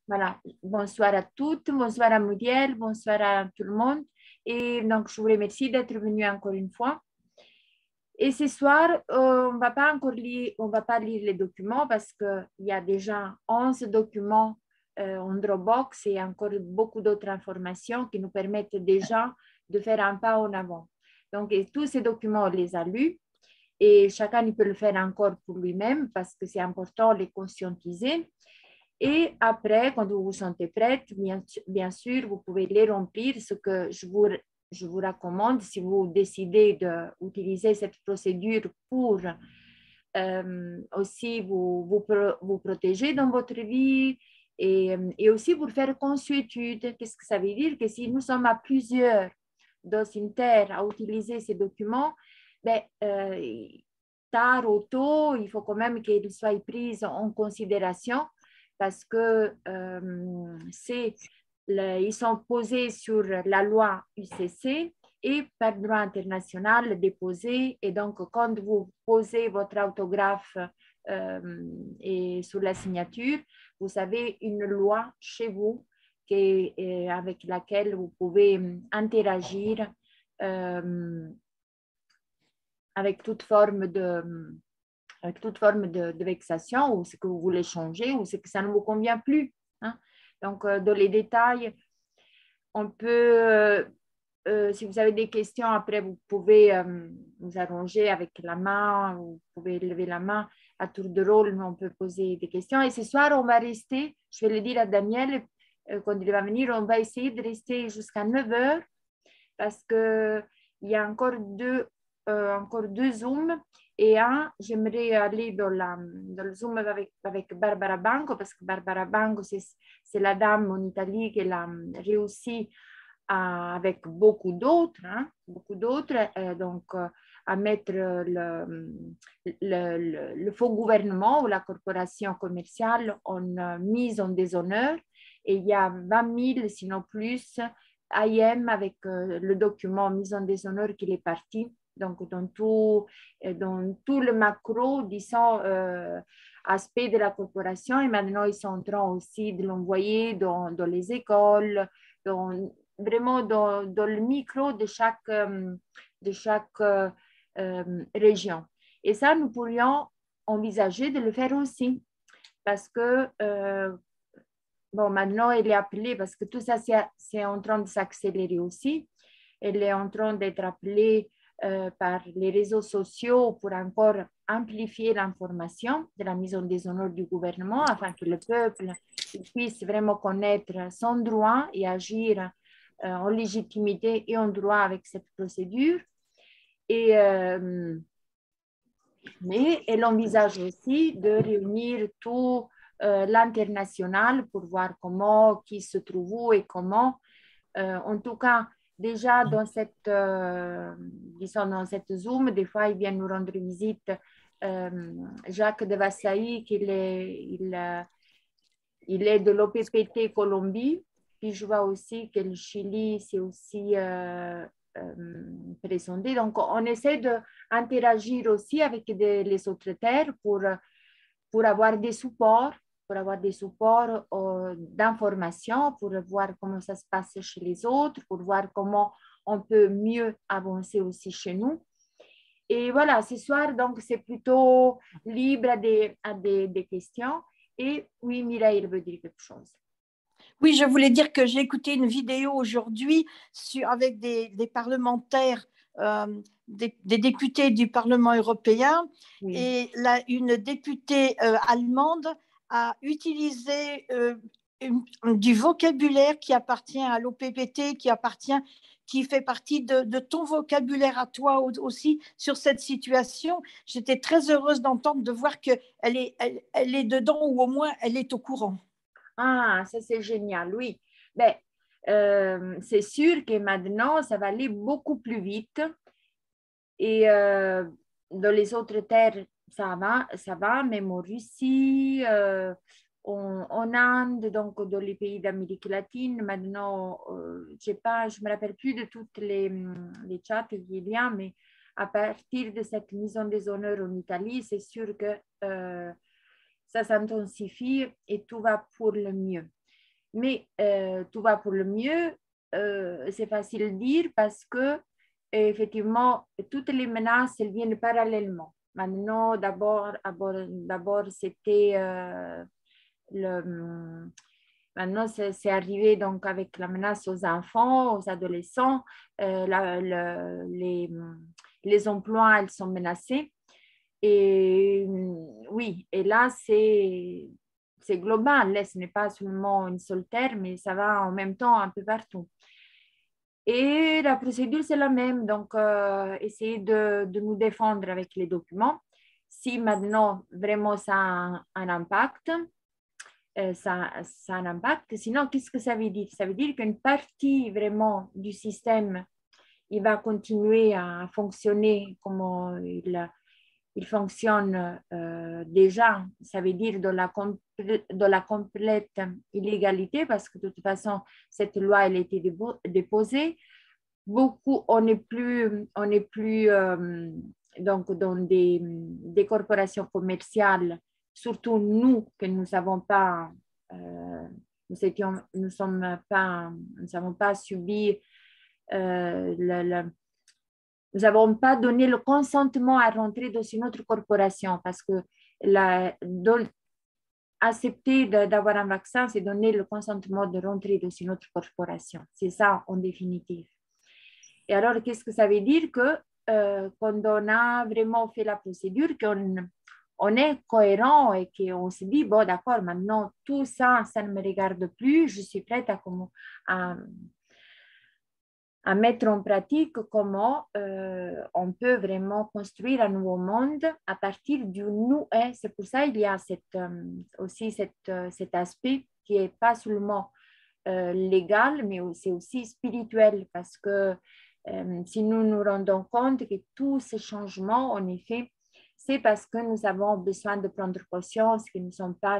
Voilà, bonsoir à toutes, bonsoir à Muriel, bonsoir à tout le monde. Et donc, je vous remercie d'être venu encore une fois. Et ce soir, on ne va pas lire les documents parce qu'il y a déjà 11 documents en Dropbox et encore beaucoup d'autres informations qui nous permettent déjà de faire un pas en avant. Donc, et tous ces documents, on les a lus et chacun il peut le faire encore pour lui-même parce que c'est important de les conscientiser. Et après, quand vous vous sentez prête, bien sûr, vous pouvez les remplir, ce que je vous recommande si vous décidez d'utiliser cette procédure pour aussi vous protéger dans votre vie et aussi pour faire consuétude. Qu'est-ce que ça veut dire? Que si nous sommes à plusieurs dans une terre à utiliser ces documents, ben, tard ou tôt, il faut quand même qu'ils soient pris en considération parce que ils sont posés sur la loi UCC et par droit international déposé. Et donc, quand vous posez votre autographe et sur la signature, vous avez une loi chez vous avec laquelle vous pouvez interagir avec toute forme de vexation ou ce que vous voulez changer ou ce que ça ne vous convient plus. Hein. Donc, dans les détails, on peut, si vous avez des questions, après, vous pouvez vous arranger avec la main, vous pouvez lever la main à tour de rôle, on peut poser des questions. Et ce soir, on va rester, je vais le dire à Daniel, quand il va venir, on va essayer de rester jusqu'à 9 heures parce qu'il y a encore deux Zooms. Et j'aimerais aller dans le Zoom avec Barbara Banco, parce que Barbara Banco, c'est la dame en Italie qui a réussi avec beaucoup d'autres, à mettre le faux gouvernement ou la corporation commerciale en mise en déshonneur. Et il y a 20 000, sinon plus, IM avec le document mise en déshonneur qu'il est parti. Donc, dans tout le macro, disons, aspect de la corporation. Et maintenant, ils sont en train aussi de l'envoyer dans les écoles, vraiment dans le micro de chaque région. Et ça, nous pourrions envisager de le faire aussi. Parce que, bon, maintenant, elle est appelée, parce que tout ça, c'est en train de s'accélérer aussi. Elle est en train d'être appelée par les réseaux sociaux pour encore amplifier l'information de la mise en déshonneur du gouvernement afin que le peuple puisse vraiment connaître son droit et agir en légitimité et en droit avec cette procédure. Mais elle envisage aussi de réunir tout l'international pour voir comment, qui se trouve où et comment. En tout cas, déjà dans dans cette Zoom, des fois, il vient nous rendre visite Jacques de Vassailly, il est de l'OPPT Colombie. Puis je vois aussi que le Chili, c'est aussi présenté. Donc, on essaie d'interagir aussi avec les autres terres pour avoir des supports d'information, pour voir comment ça se passe chez les autres, pour voir comment on peut mieux avancer aussi chez nous. Et voilà, ce soir, donc, c'est plutôt libre à des questions. Et oui, Mireille veut dire quelque chose. Oui, je voulais dire que j'ai écouté une vidéo aujourd'hui avec des parlementaires, des députés du Parlement européen, oui. Et une députée allemande a utilisé du vocabulaire qui appartient à l'OPPT, qui fait partie de ton vocabulaire à toi aussi sur cette situation. J'étais très heureuse d'entendre, de voir qu'elle est dedans, ou au moins elle est au courant. Ah, ça c'est génial, oui. Ben, c'est sûr que maintenant, ça va aller beaucoup plus vite. Et dans les autres terres, ça va, même en Russie, en Inde, donc dans les pays d'Amérique latine. Maintenant, je me rappelle plus de toutes les chats qu'il y a, mais à partir de cette mise en déshonneur en Italie, c'est sûr que ça s'intensifie et tout va pour le mieux. Mais tout va pour le mieux, c'est facile de dire parce que effectivement, toutes les menaces, elles viennent parallèlement. Maintenant, d'abord c'était maintenant, c'est arrivé donc avec la menace aux enfants, aux adolescents, les emplois, elles sont menacés. Et oui, et là, c'est global, là, ce n'est pas seulement une seule terre, mais ça va en même temps un peu partout. Et la procédure, c'est la même, donc essayer de nous défendre avec les documents. Si maintenant, vraiment, ça a un impact, ça a un impact. Sinon, qu'est-ce que ça veut dire? Ça veut dire qu'une partie vraiment du système, il va continuer à fonctionner comme il fonctionne déjà. Ça veut dire de la complète illégalité parce que de toute façon, cette loi, elle a été déposée. Beaucoup, on n'est plus donc dans des corporations commerciales, surtout nous que nous n'avons pas, nous n'avons pas subi, nous n'avons pas donné le consentement à rentrer dans une autre corporation parce que accepter d'avoir un vaccin, c'est donner le consentement de rentrer dans une autre corporation. C'est ça en définitive. Et alors, qu'est-ce que ça veut dire? Que quand on a vraiment fait la procédure, qu'on est cohérent et qu'on se dit, bon, d'accord, maintenant, tout ça, ça ne me regarde plus, je suis prête à mettre en pratique comment on peut vraiment construire un nouveau monde à partir du nous et. C'est pour ça qu'il y a aussi cet aspect qui n'est pas seulement légal, mais c'est aussi spirituel, parce que si nous nous rendons compte que tous ces changements, en effet, c'est parce que nous avons besoin de prendre conscience que nous ne sommes pas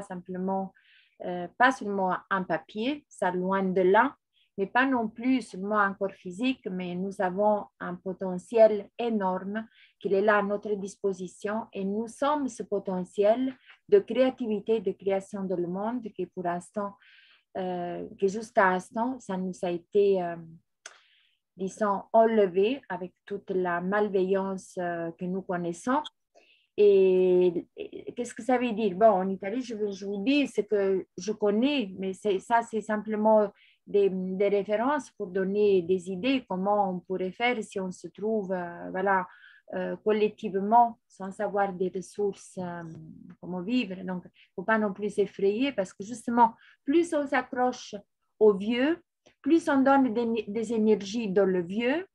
pas seulement un papier, ça loin de là, mais pas non plus seulement un corps physique, mais nous avons un potentiel énorme qui est là à notre disposition et nous sommes ce potentiel de créativité, de création de le monde qui pour l'instant, que jusqu'à l'instant, ça nous a été, disons, enlevé avec toute la malveillance que nous connaissons. Et qu'est-ce que ça veut dire? Bon, en Italie, je vous dis ce que je connais, mais ça, c'est simplement des références pour donner des idées comment on pourrait faire si on se trouve voilà, collectivement sans avoir des ressources, comment vivre. Donc, il ne faut pas non plus s'effrayer parce que justement, plus on s'accroche au vieux, plus on donne des énergies dans le vieux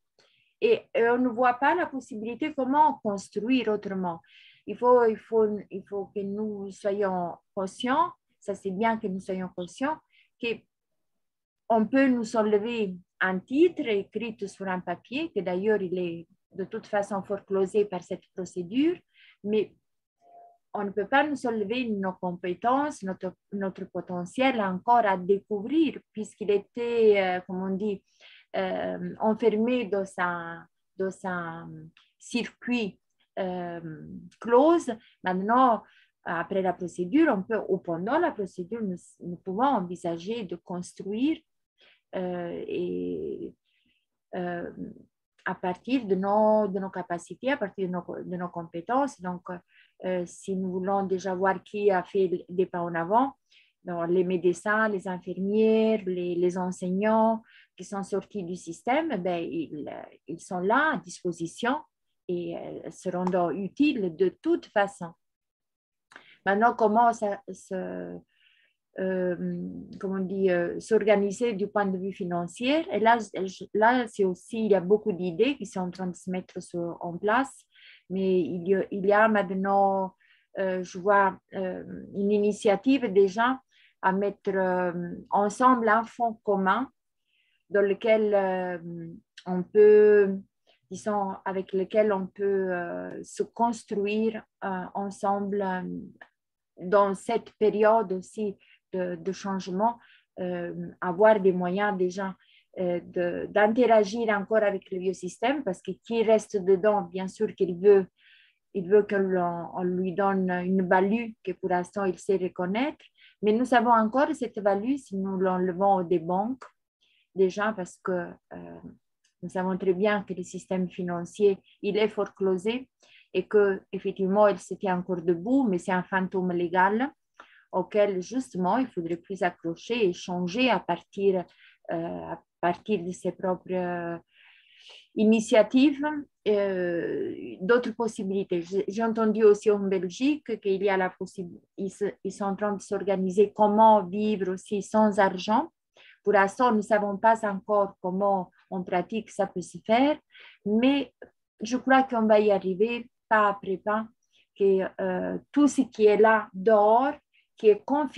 et on ne voit pas la possibilité comment construire autrement. Il faut que nous soyons conscients, ça c'est bien que nous soyons conscients, qu'on peut nous enlever un titre écrit sur un papier, que d'ailleurs il est de toute façon foreclosé par cette procédure, mais on ne peut pas nous enlever nos compétences, notre potentiel encore à découvrir, puisqu'il était, comme on dit, enfermé dans un circuit close. Maintenant, après la procédure, on peut, ou pendant la procédure, nous pouvons envisager de construire à partir de nos capacités, à partir de nos compétences. Donc, si nous voulons déjà voir qui a fait des pas en avant, donc les médecins, les infirmières, les enseignants qui sont sortis du système, ben, ils sont là à disposition et seront utiles de toute façon. Maintenant, comment s'organiser du point de vue financier. Et là c'est aussi, il y a beaucoup d'idées qui sont en train de se mettre en place, mais il y a maintenant, je vois une initiative déjà à mettre ensemble un fonds commun dans lequel on peut, disons, avec lequel on peut se construire ensemble dans cette période aussi de changement, avoir des moyens déjà d'interagir encore avec le vieux système, parce que qui reste dedans, bien sûr qu'il veut il veut qu'on lui donne une value que pour l'instant il sait reconnaître. Mais nous avons encore cette value si nous l'enlevons des banques, déjà parce que nous savons très bien que le système financier, il est foreclosé et qu'effectivement, il se tient encore debout, mais c'est un fantôme légal auquel justement il faudrait plus accrocher et changer à partir de ses propres initiatives, d'autres possibilités. J'ai entendu aussi en Belgique qu'il y a la possibilité, ils sont en train de s'organiser comment vivre aussi sans argent. Pour l'instant, nous ne savons pas encore comment en pratique ça peut se faire, mais je crois qu'on va y arriver pas après pas, que tout ce qui est là dehors, qui est comment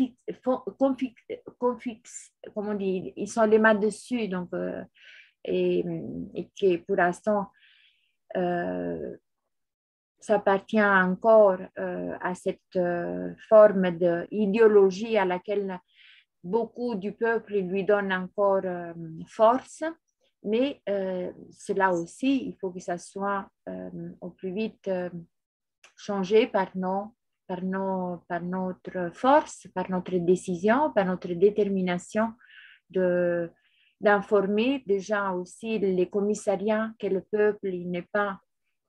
on dit, ils sont les mains dessus, donc et que pour l'instant, ça appartient encore à cette forme d'idéologie à laquelle beaucoup du peuple lui donne encore force, mais cela aussi, il faut que ça soit au plus vite changé par notre force, par notre décision, par notre détermination d'informer déjà aussi les commissariats que le peuple n'est pas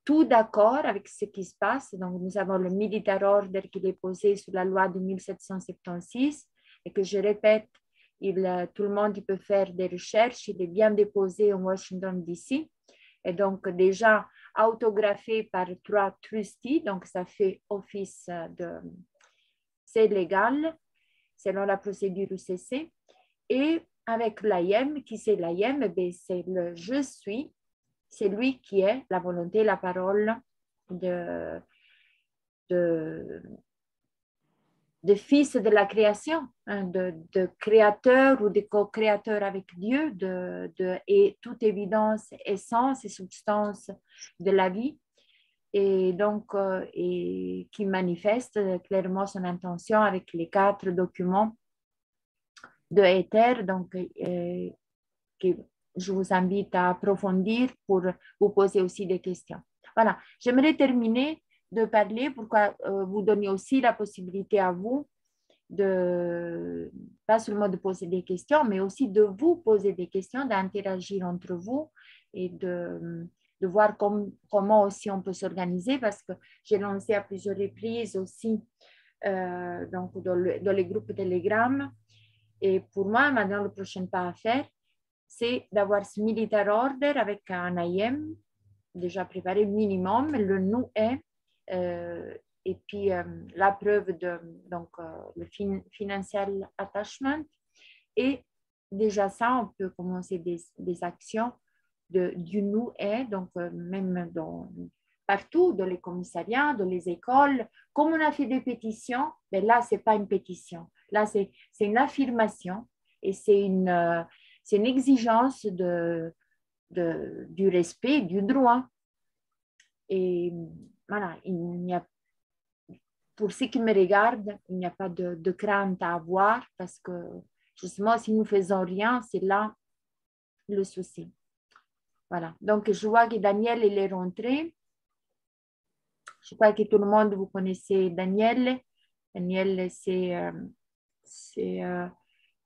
tout d'accord avec ce qui se passe. Donc, nous avons le Military Order qui est posé sous la loi de 1776 et que je répète, tout le monde peut faire des recherches, il est bien déposé en Washington, D.C. Et donc, déjà autographié par 3 trustees, donc ça fait office de... C'est légal, selon la procédure UCC. Et avec l'AIM, qui c'est l'AIM, c'est le je suis, c'est lui qui est la volonté, la parole de fils de la création, hein, de créateur ou de co-créateur avec Dieu, et toute évidence, essence et substance de la vie, et donc et qui manifeste clairement son intention avec les 4 documents de Ether, donc que je vous invite à approfondir pour vous poser aussi des questions. Voilà, j'aimerais terminer de parler pour vous donner aussi la possibilité à vous de, pas seulement de poser des questions, mais aussi de vous poser des questions, d'interagir entre vous et de voir comment aussi on peut s'organiser, parce que j'ai lancé à plusieurs reprises aussi donc dans les groupes Telegram. Et pour moi, maintenant, le prochain pas à faire, c'est d'avoir ce military order avec un IM déjà préparé minimum, le nous est, et puis la preuve de donc, le financial attachment. Et déjà ça, on peut commencer des actions du nous est, donc même partout, dans les commissariats, dans les écoles. Comme on a fait des pétitions, mais là, ce n'est pas une pétition. Là, c'est une affirmation et c'est une exigence du respect, du droit. Et voilà, pour ceux qui me regardent, il n'y a pas de crainte à avoir parce que justement, si nous ne faisons rien, c'est là le souci. Voilà, donc je vois que Daniel, il est rentré. Je crois que tout le monde, vous connaissez Daniel. Daniel, c'est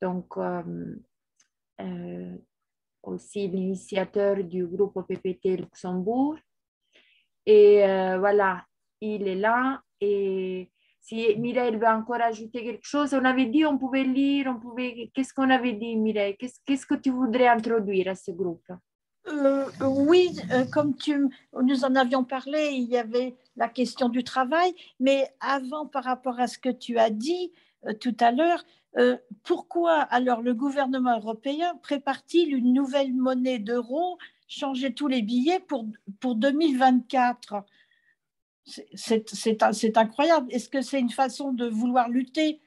donc aussi l'initiateur du groupe PPT Luxembourg. Et voilà, il est là. Et si Mireille veut encore ajouter quelque chose, on avait dit on pouvait lire, Qu'est-ce qu'on avait dit, Mireille? Qu'est-ce que tu voudrais introduire à ce groupe? Oui, comme nous en avions parlé, il y avait la question du travail, mais avant, par rapport à ce que tu as dit tout à l'heure, pourquoi alors le gouvernement européen prépare-t-il une nouvelle monnaie d'euros, changer tous les billets pour 2024? C'est incroyable. Est-ce que c'est une façon de vouloir lutter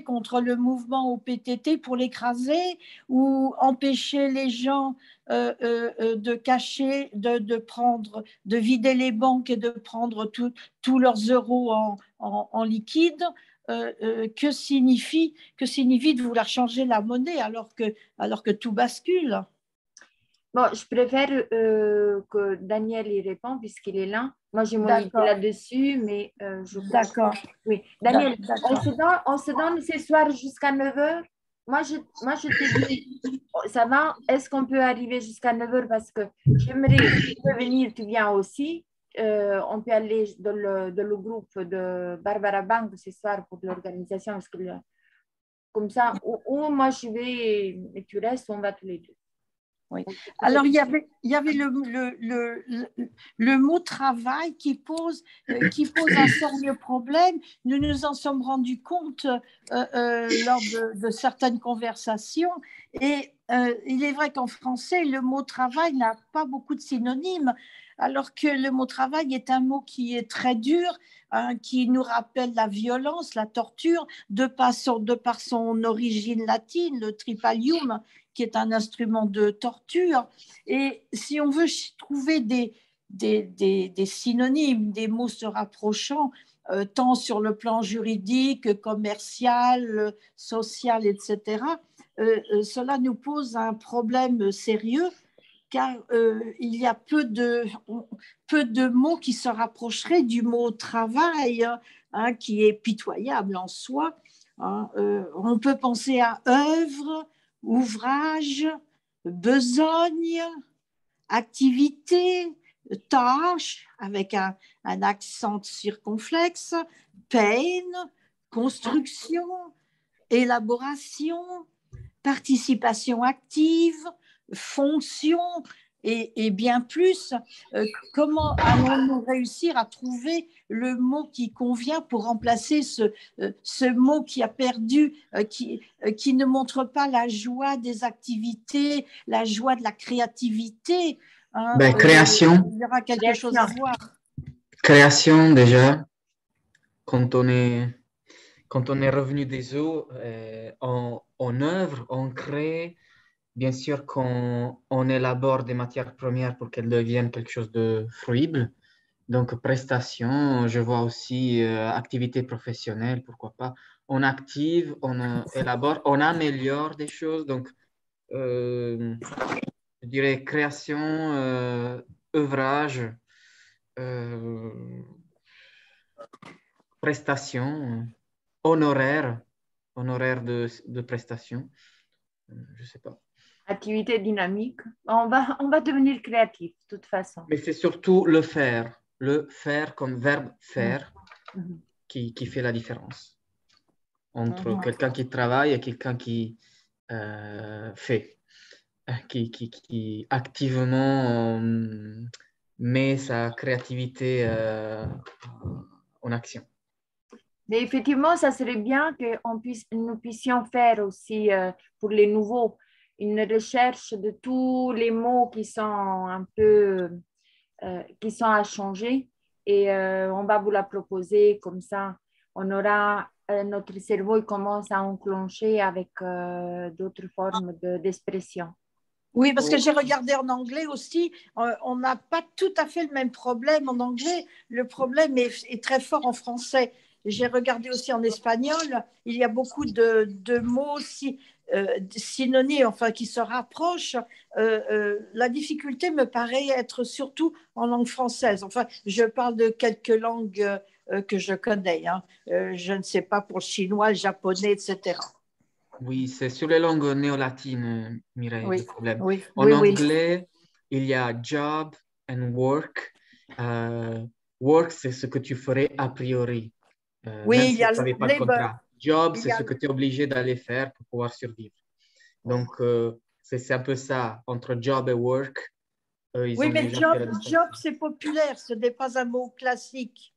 contre le mouvement au PTT pour l'écraser ou empêcher les gens de cacher, de vider les banques et de prendre tous leurs euros en liquide? Que signifie de vouloir changer la monnaie alors que tout bascule? Bon, je préfère que Daniel y réponde puisqu'il est là. Moi, j'ai mon idée D'accord, là-dessus, mais je crois que... d'accord, Oui. Daniel, d'accord. on se donne ce soir jusqu'à 9 heures. Moi, je te dis, oh, ça va, est-ce qu'on peut arriver jusqu'à 9 heures parce que j'aimerais, si tu veux venir, tu viens aussi. On peut aller dans le groupe de Barbara Bank ce soir pour l'organisation parce que comme ça, ou moi je vais et tu restes, on va tous les deux. Oui. Alors, il y avait le mot travail qui pose un sérieux problème. Nous nous en sommes rendus compte lors de certaines conversations. Et il est vrai qu'en français, le mot travail n'a pas beaucoup de synonymes, alors que le mot travail est un mot qui est très dur, hein, qui nous rappelle la violence, la torture, de par son origine latine, le tripalium, qui est un instrument de torture. Et si on veut trouver des synonymes, des mots se rapprochant, tant sur le plan juridique, commercial, social, etc., cela nous pose un problème sérieux car il y a peu de mots qui se rapprocheraient du mot travail, hein, qui est pitoyable en soi. Hein. On peut penser à œuvre, ouvrage, besogne, activité, tâche, avec un accent circonflexe, peine, construction, élaboration, participation active, fonction et bien plus. Comment allons-nous réussir à trouver le mot qui convient pour remplacer ce mot qui a perdu, qui ne montre pas la joie des activités, la joie de la créativité, hein, Ben, création, il y aura quelque chose à Création. voir. création déjà, quand quand on est revenu des eaux, on œuvre, on crée. Bien sûr qu'on élabore des matières premières pour qu'elles deviennent quelque chose de fruible. Donc, prestation, je vois aussi activité professionnelle, pourquoi pas. On active, on élabore, on améliore des choses. Donc, je dirais création, œuvrage, euh, prestation, honoraire, honoraire de prestation. Je sais pas. Activité dynamique. On va devenir créatif, de toute façon. Mais c'est surtout le faire comme verbe faire Mhm. qui fait la différence entre quelqu'un qui travaille et quelqu'un qui fait, qui activement met sa créativité en action. Mais effectivement, ça serait bien que nous puissions faire aussi pour les nouveaux une recherche de tous les mots qui sont un peu qui sont à changer et on va vous la proposer comme ça. On aura notre cerveau il commence à enclencher avec d'autres formes d'expression. Oui, parce que j'ai regardé en anglais aussi, on n'a pas tout à fait le même problème en anglais, le problème est très fort en français. J'ai regardé aussi en espagnol, il y a beaucoup de mots synonymes, enfin qui se rapprochent. La difficulté me paraît être surtout en langue française. Enfin, je parle de quelques langues que je connais. Hein. Je ne sais pas pour le chinois, le japonais, etc. Oui, c'est sur les langues néo-latines, Mireille, le Oui, problème. oui, En oui, oui. anglais, il y a job and work. Work, c'est ce que tu ferais a priori, même Oui, il y si a tu n'avais pas de labor. contrat. Job, Il c'est y a... ce que tu es obligé d'aller faire pour pouvoir survivre. Oui. Donc, c'est un peu ça, entre job et work, ils Oui, ont mais déjà fait la job, distinction. c'est populaire, ce n'est pas un mot classique.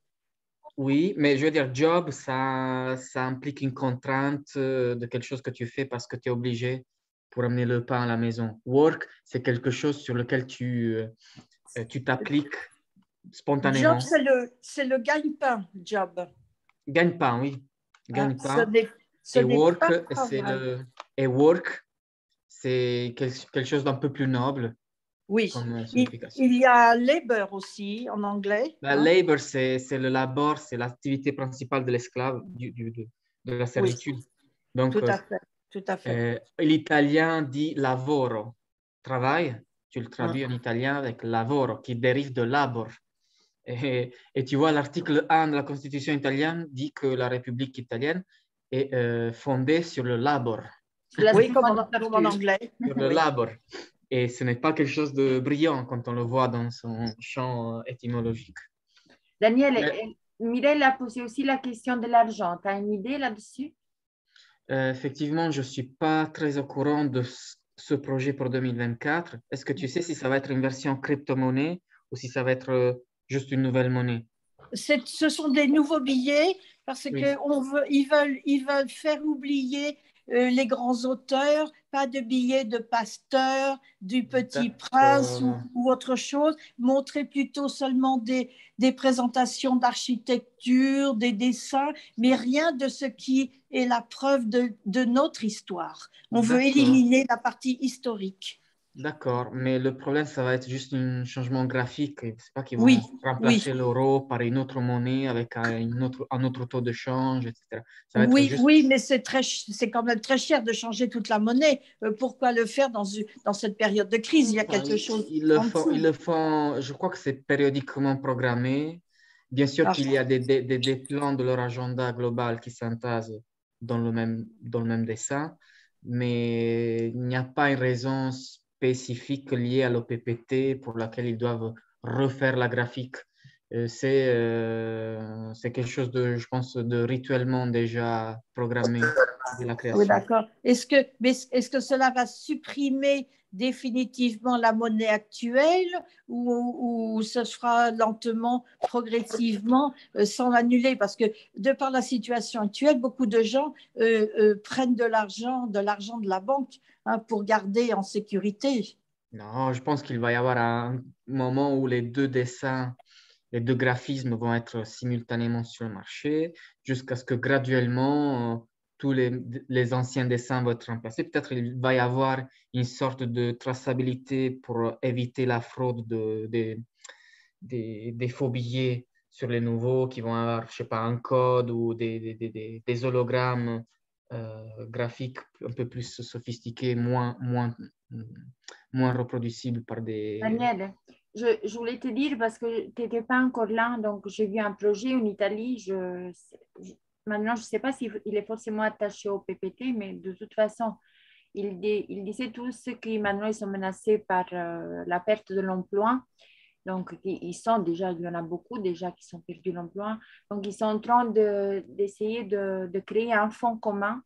Oui, mais je veux dire, job, ça implique une contrainte de quelque chose que tu fais parce que tu es obligé pour amener le pain à la maison. Work, c'est quelque chose sur lequel tu t'appliques Job, spontanément. c'est le gagne-pain, job. Gagne-pain, oui. Hein, Gagne-pain. ce Et n'est work, pas travail. et work, c'est quelque chose d'un peu plus noble Oui, comme signification. il y a labor aussi en anglais. Ben, Hein? labor, c'est le labor, c'est l'activité principale de l'esclave, de la Oui, servitude. Donc, tout à fait, tout à fait. l'italien dit lavoro, travail, tu le traduis en italien avec lavoro, qui dérive de labor. Et tu vois, l'article 1 de la Constitution italienne dit que la République italienne est fondée sur le labor. Oui, comme en anglais. Sur le labor. Et ce n'est pas quelque chose de brillant quand on le voit dans son champ étymologique. Daniel, Mireille a posé aussi la question de l'argent. Tu as une idée là-dessus? Effectivement, je ne suis pas très au courant de ce projet pour 2024. Est-ce que tu sais si ça va être une version crypto-monnaie ou si ça va être juste une nouvelle monnaie? Ce sont des nouveaux billets parce qu'ils veulent faire oublier les grands auteurs, pas de billets de Pasteur, du Petit Prince ou autre chose, montrer plutôt seulement des présentations d'architecture, des dessins, mais rien de ce qui est la preuve de notre histoire. On veut éliminer la partie historique. D'accord, mais le problème, ça va être juste un changement graphique. C'est pas qu'ils vont remplacer l'euro par une autre monnaie avec un autre taux de change, etc. Ça va être juste... Oui, mais c'est quand même très cher de changer toute la monnaie. Pourquoi le faire dans cette période de crise? Il y a quelque chose. Ils le font, je crois que c'est périodiquement programmé. Bien sûr qu'il y a des plans de leur agenda global qui s'entassent dans le même dessin, mais il n'y a pas une raison spécifique liée à l'OPPT pour laquelle ils doivent refaire la graphique. C'est quelque chose de, je pense, de rituellement déjà programmé de la création. Oui, d'accord. Est-ce que cela va supprimer définitivement la monnaie actuelle ou ce sera lentement, progressivement, sans l'annuler? Parce que de par la situation actuelle, beaucoup de gens prennent de l'argent de la banque pour garder en sécurité. Non, je pense qu'il va y avoir un moment où les deux dessins, les deux graphismes vont être simultanément sur le marché jusqu'à ce que graduellement tous les anciens dessins vont être remplacés. Peut-être il va y avoir une sorte de traçabilité pour éviter la fraude des faux billets sur les nouveaux qui vont avoir, je sais pas, un code ou des hologrammes graphiques un peu plus sophistiqués, moins reproducibles par des... Daniel, je voulais te dire parce que tu n'étais pas encore là, donc j'ai vu un projet en Italie. Maintenant, je ne sais pas s'il est forcément attaché au PPT, mais de toute façon, il disait tous qui maintenant ils sont menacés par la perte de l'emploi. Donc, ils sont déjà, il y en a beaucoup déjà qui sont perdus l'emploi. Donc, ils sont en train d'essayer de créer un fonds commun,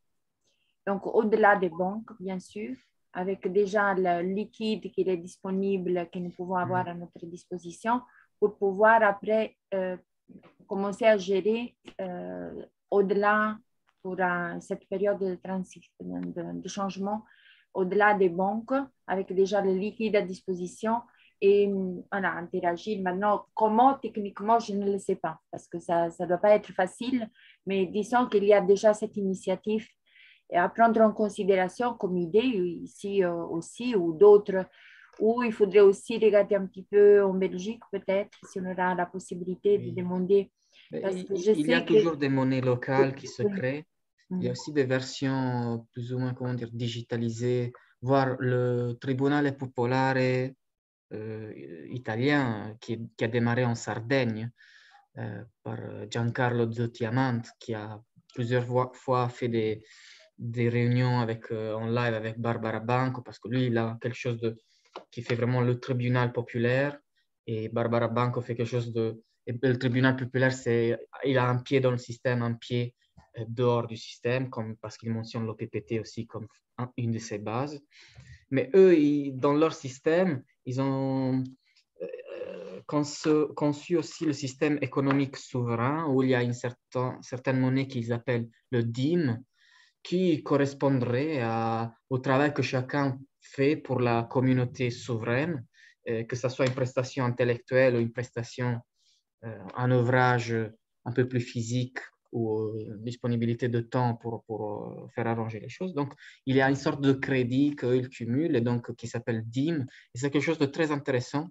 donc au-delà des banques, bien sûr, avec déjà le liquide qui est disponible, que nous pouvons avoir à notre disposition, pour pouvoir après commencer à gérer au-delà pour cette période de changement, au-delà des banques, avec déjà le liquide à disposition et voilà, interagir. Maintenant, comment techniquement, je ne le sais pas, parce que ça ne doit pas être facile, mais disons qu'il y a déjà cette initiative à prendre en considération comme idée ici aussi, ou d'autres, où il faudrait aussi regarder un petit peu en Belgique, peut-être, si on aura la possibilité de demander. Parce que il y a toujours des monnaies locales qui se créent. Il y a aussi des versions plus ou moins, comment dire, digitalisées, voire le Tribunale Popolare italien qui a démarré en Sardaigne par Giancarlo Zottiamant, qui a plusieurs fois fait des réunions en live avec Barbara Banco, parce que lui, il a quelque chose qui fait vraiment le tribunal populaire, et Barbara Banco fait quelque chose de... Et le tribunal populaire, il a un pied dans le système, un pied dehors du système, parce qu'il mentionne l'OPPT aussi comme une de ses bases. Mais eux, dans leur système, ils ont conçu aussi le système économique souverain, où il y a une certaine monnaie qu'ils appellent le dîme, qui correspondrait au travail que chacun fait pour la communauté souveraine, que ce soit une prestation intellectuelle ou une prestation, un ouvrage un peu plus physique ou disponibilité de temps pour faire arranger les choses. Donc, il y a une sorte de crédit qu'ils cumulent et donc qui s'appelle dîme. Et c'est quelque chose de très intéressant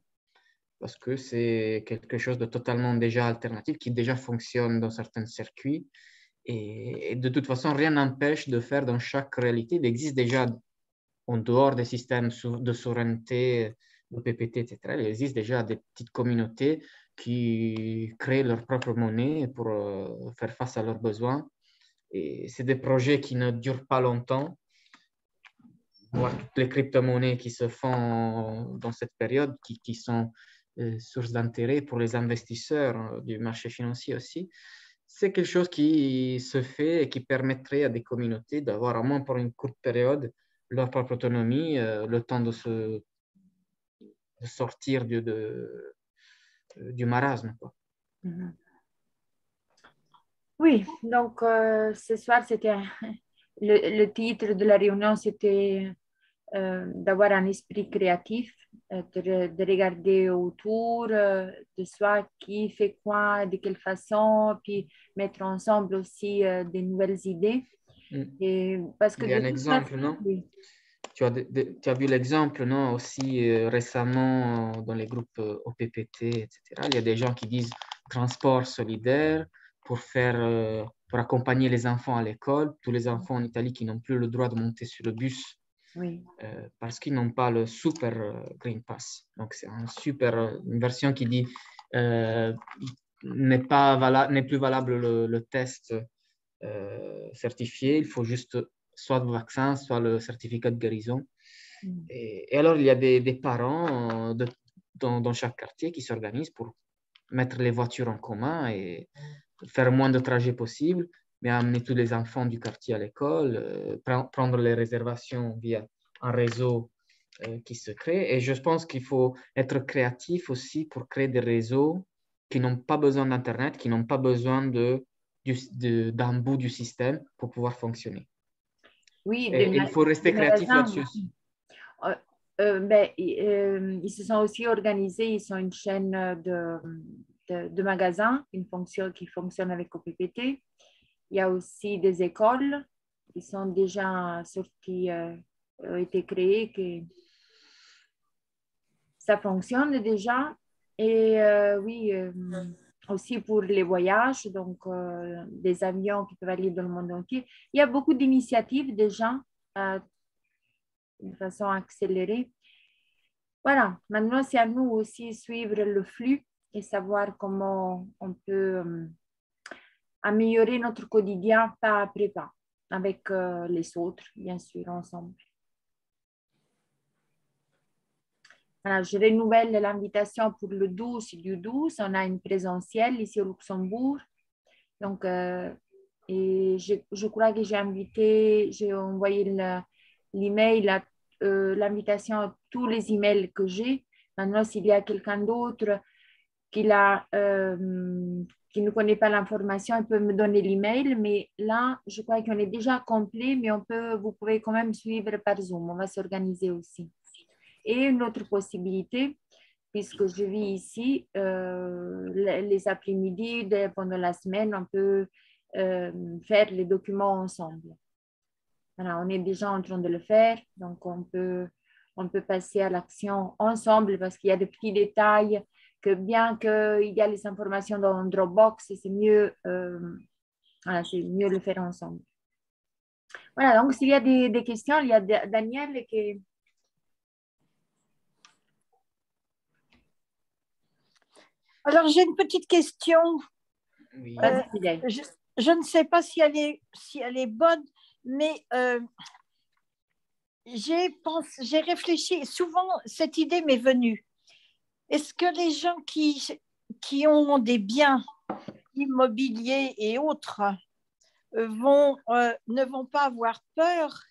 parce que c'est quelque chose de totalement déjà alternatif qui déjà fonctionne dans certains circuits. Et de toute façon, rien n'empêche de faire dans chaque réalité. Il existe déjà en dehors des systèmes de souveraineté le PPT, etc. Il existe déjà des petites communautés qui créent leur propre monnaie pour faire face à leurs besoins. Et c'est des projets qui ne durent pas longtemps. Voir toutes les crypto-monnaies qui se font dans cette période, qui sont source d'intérêt pour les investisseurs du marché financier aussi, c'est quelque chose qui se fait et qui permettrait à des communautés d'avoir, au moins pour une courte période, leur propre autonomie, le temps de sortir du marasme, quoi. Oui, donc ce soir, c'était le titre de la réunion, c'était d'avoir un esprit créatif, de regarder autour de soi qui fait quoi, de quelle façon, puis mettre ensemble aussi des nouvelles idées. Et parce que il y a un exemple, non? Oui. Tu as vu l'exemple, non? Aussi récemment dans les groupes OPPT, etc. Il y a des gens qui disent transport solidaire pour accompagner les enfants à l'école. Tous les enfants en Italie qui n'ont plus le droit de monter sur le bus. Oui. Parce qu'ils n'ont pas le super Green Pass. Donc, c'est une version qui dit n'est plus valable le test certifié. Il faut juste soit le vaccin, soit le certificat de guérison. Et alors, il y a des parents dans chaque quartier qui s'organisent pour mettre les voitures en commun et faire moins de trajets possible, mais amener tous les enfants du quartier à l'école, prendre les réservations via un réseau qui se crée. Et je pense qu'il faut être créatif aussi pour créer des réseaux qui n'ont pas besoin d'Internet, qui n'ont pas besoin d'un bout du système pour pouvoir fonctionner. Oui, et il faut rester créatif là-dessus. Ils se sont aussi organisés, ils sont une chaîne de magasins qui fonctionne avec OPPT. Il y a aussi des écoles qui sont déjà sorties, été créées, que ça fonctionne déjà. Et oui, aussi pour les voyages, donc des avions qui peuvent aller dans le monde entier. Il y a beaucoup d'initiatives déjà de façon accélérée. Voilà, maintenant c'est à nous aussi suivre le flux et savoir comment on peut améliorer notre quotidien pas après pas, avec les autres, bien sûr, ensemble. Voilà, je renouvelle l'invitation pour le 12 du 12. On a une présentielle ici au Luxembourg. Donc, et je crois que j'ai envoyé l'email, l'invitation à tous les emails que j'ai. Maintenant, s'il y a quelqu'un d'autre qui ne connaît pas l'information, il peut me donner l'email. Mais là, je crois qu'on est déjà complet, mais vous pouvez quand même suivre par Zoom. On va s'organiser aussi. Et une autre possibilité, puisque je vis ici, les après-midi, pendant la semaine, on peut faire les documents ensemble. Voilà, on est déjà en train de le faire, donc on peut passer à l'action ensemble parce qu'il y a des petits détails que bien qu'il y a les informations dans Dropbox, c'est mieux le faire ensemble. Voilà, donc s'il y a des questions, il y a Daniel qui... Alors, j'ai une petite question. Oui. Je ne sais pas si elle est bonne, mais j'ai réfléchi. Souvent, cette idée m'est venue. Est-ce que les gens qui ont des biens immobiliers et autres ne vont pas avoir peur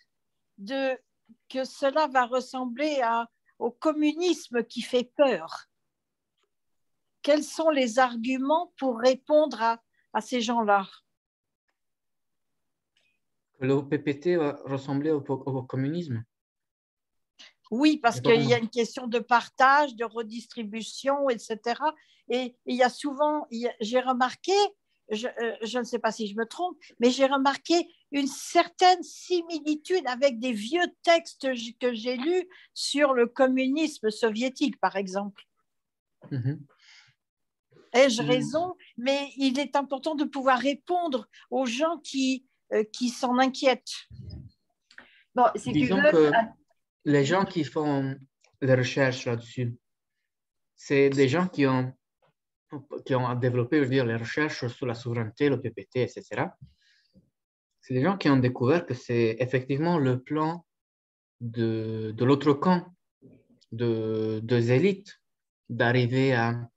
que cela va ressembler au communisme qui fait peur? Quels sont les arguments pour répondre à ces gens-là? Que le PPT va ressembler au communisme? Oui, parce qu'il y a une question de partage, de redistribution, etc. Et il y a souvent, j'ai remarqué, je ne sais pas si je me trompe, mais j'ai remarqué une certaine similitude avec des vieux textes que j'ai lus sur le communisme soviétique, par exemple. Mm-hmm. Ai-je raison? Mais il est important de pouvoir répondre aux gens qui s'en inquiètent. Bon, si disons que les gens qui font les recherches là-dessus. C'est des gens qui ont développé, je veux dire, les recherches sur la souveraineté, le PPT, etc. C'est des gens qui ont découvert que c'est effectivement le plan de l'autre camp, des élites, d'arriver à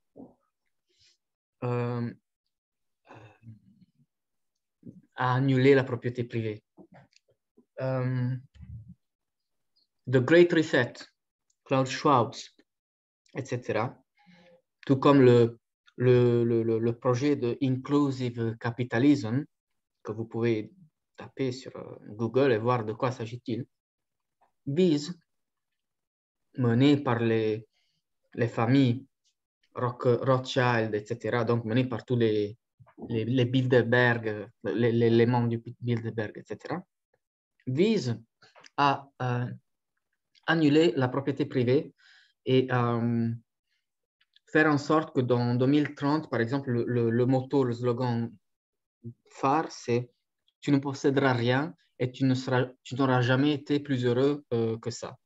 annuler la propriété privée. The Great Reset, Klaus Schwab, etc. Tout comme le projet de Inclusive Capitalism, que vous pouvez taper sur Google et voir de quoi s'agit-il, vise, mené par les familles Rothschild, etc., donc mené par tous les Bilderberg, les membres du Bilderberg, etc., vise à annuler la propriété privée et faire en sorte que dans 2030, par exemple, le motto, le slogan phare, c'est « Tu ne posséderas rien et tu n'auras jamais été plus heureux que ça ».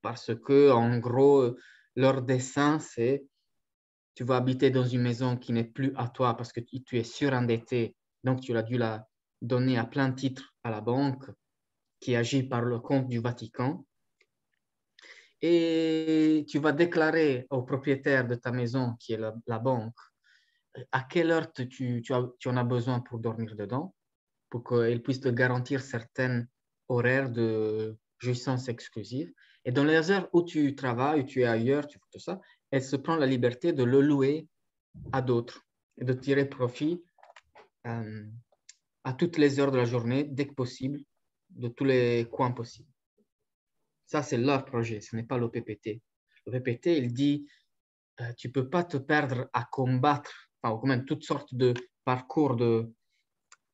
Parce que, en gros, leur dessein, c'est tu vas habiter dans une maison qui n'est plus à toi parce que tu es surendetté, donc tu as dû la donner à plein titre à la banque qui agit par le compte du Vatican. Et tu vas déclarer au propriétaire de ta maison, qui est la banque, à quelle heure tu en as besoin pour dormir dedans, pour qu'il puisse te garantir certains horaires de jouissance exclusive. Et dans les heures où tu travailles, où tu es ailleurs, tu fais tout ça, elle se prend la liberté de le louer à d'autres et de tirer profit à toutes les heures de la journée, dès que possible, de tous les coins possibles. Ça, c'est leur projet, ce n'est pas l'OPPT. L'OPPT, il dit, tu ne peux pas te perdre à combattre, enfin, ou même toutes sortes de parcours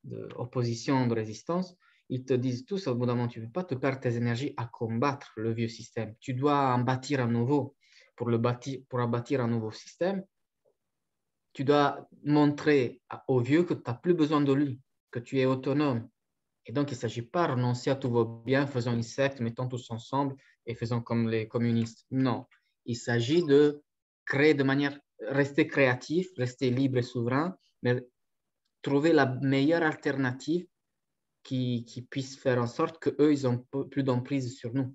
d'opposition, de résistance. Ils te disent tous, au bout d'un moment, tu ne peux pas te perdre tes énergies à combattre le vieux système. Tu dois en bâtir un nouveau. Pour en bâtir un nouveau système, tu dois montrer au vieux que tu n'as plus besoin de lui, que tu es autonome. Et donc, il ne s'agit pas de renoncer à tous vos biens, faisant une secte, mettons tous ensemble et faisant comme les communistes. Non, il s'agit de créer de manière, rester créatif, rester libre et souverain, mais trouver la meilleure alternative qui puisse faire en sorte qu'eux, ils n'ont plus d'emprise sur nous.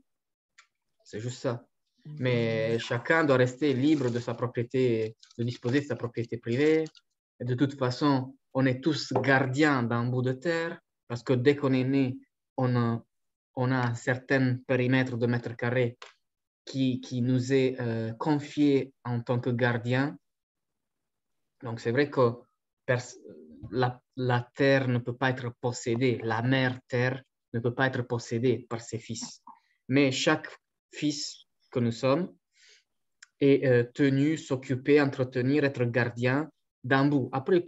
C'est juste ça. Mais chacun doit rester libre de sa propriété, de disposer de sa propriété privée. Et de toute façon, on est tous gardiens d'un bout de terre parce que dès qu'on est né, on a un certain périmètre de mètres carrés qui nous est confié en tant que gardien. Donc, c'est vrai que la terre ne peut pas être possédée, la mère terre ne peut pas être possédée par ses fils. Mais chaque fils que nous sommes est tenu, s'occuper, entretenir, être gardien d'un bout. Après,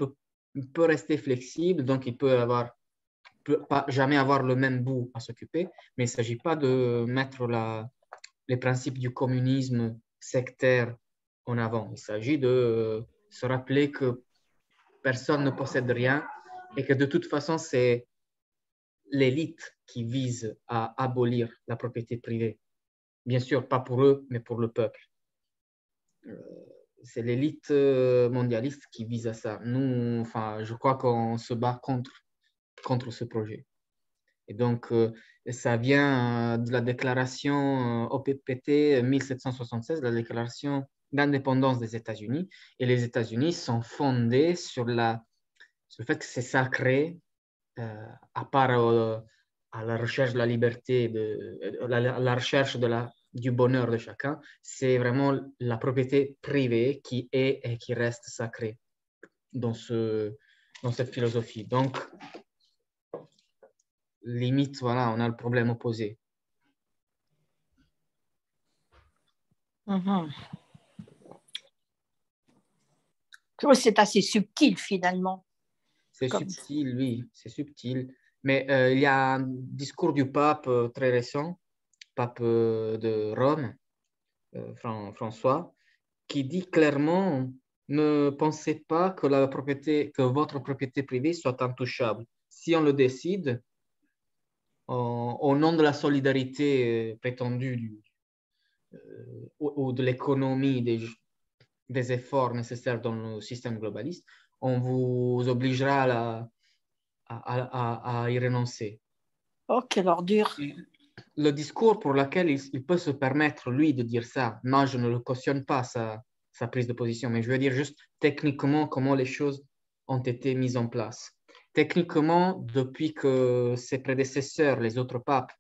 il peut rester flexible, donc il peut pas jamais avoir le même bout à s'occuper, mais il ne s'agit pas de mettre les principes du communisme sectaire en avant. Il s'agit de se rappeler que personne ne possède rien et que de toute façon, c'est l'élite qui vise à abolir la propriété privée. Bien sûr, pas pour eux, mais pour le peuple. C'est l'élite mondialiste qui vise à ça. Nous, enfin, je crois qu'on se bat contre ce projet. Et donc, ça vient de la déclaration OPPT 1776, la déclaration d'indépendance des États-Unis. Et les États-Unis sont fondés sur le fait que c'est sacré, à part à la recherche de la liberté, la recherche du bonheur de chacun, c'est vraiment la propriété privée qui est et qui reste sacrée dans cette philosophie. Donc, limite, voilà, on a le problème opposé. C'est assez subtil finalement. C'est subtil, oui, c'est subtil. Mais il y a un discours du pape très récent, pape de Rome, François, qui dit clairement, ne pensez pas que votre propriété privée soit intouchable. Si on le décide, au nom de la solidarité prétendue ou de l'économie des efforts nécessaires dans le système globaliste, on vous obligera à y renoncer. Oh, quelle ordure! Le discours pour lequel il peut se permettre, lui, de dire ça, non, je ne le cautionne pas, sa prise de position, mais je veux dire juste techniquement comment les choses ont été mises en place. Techniquement, depuis que ses prédécesseurs, les autres papes,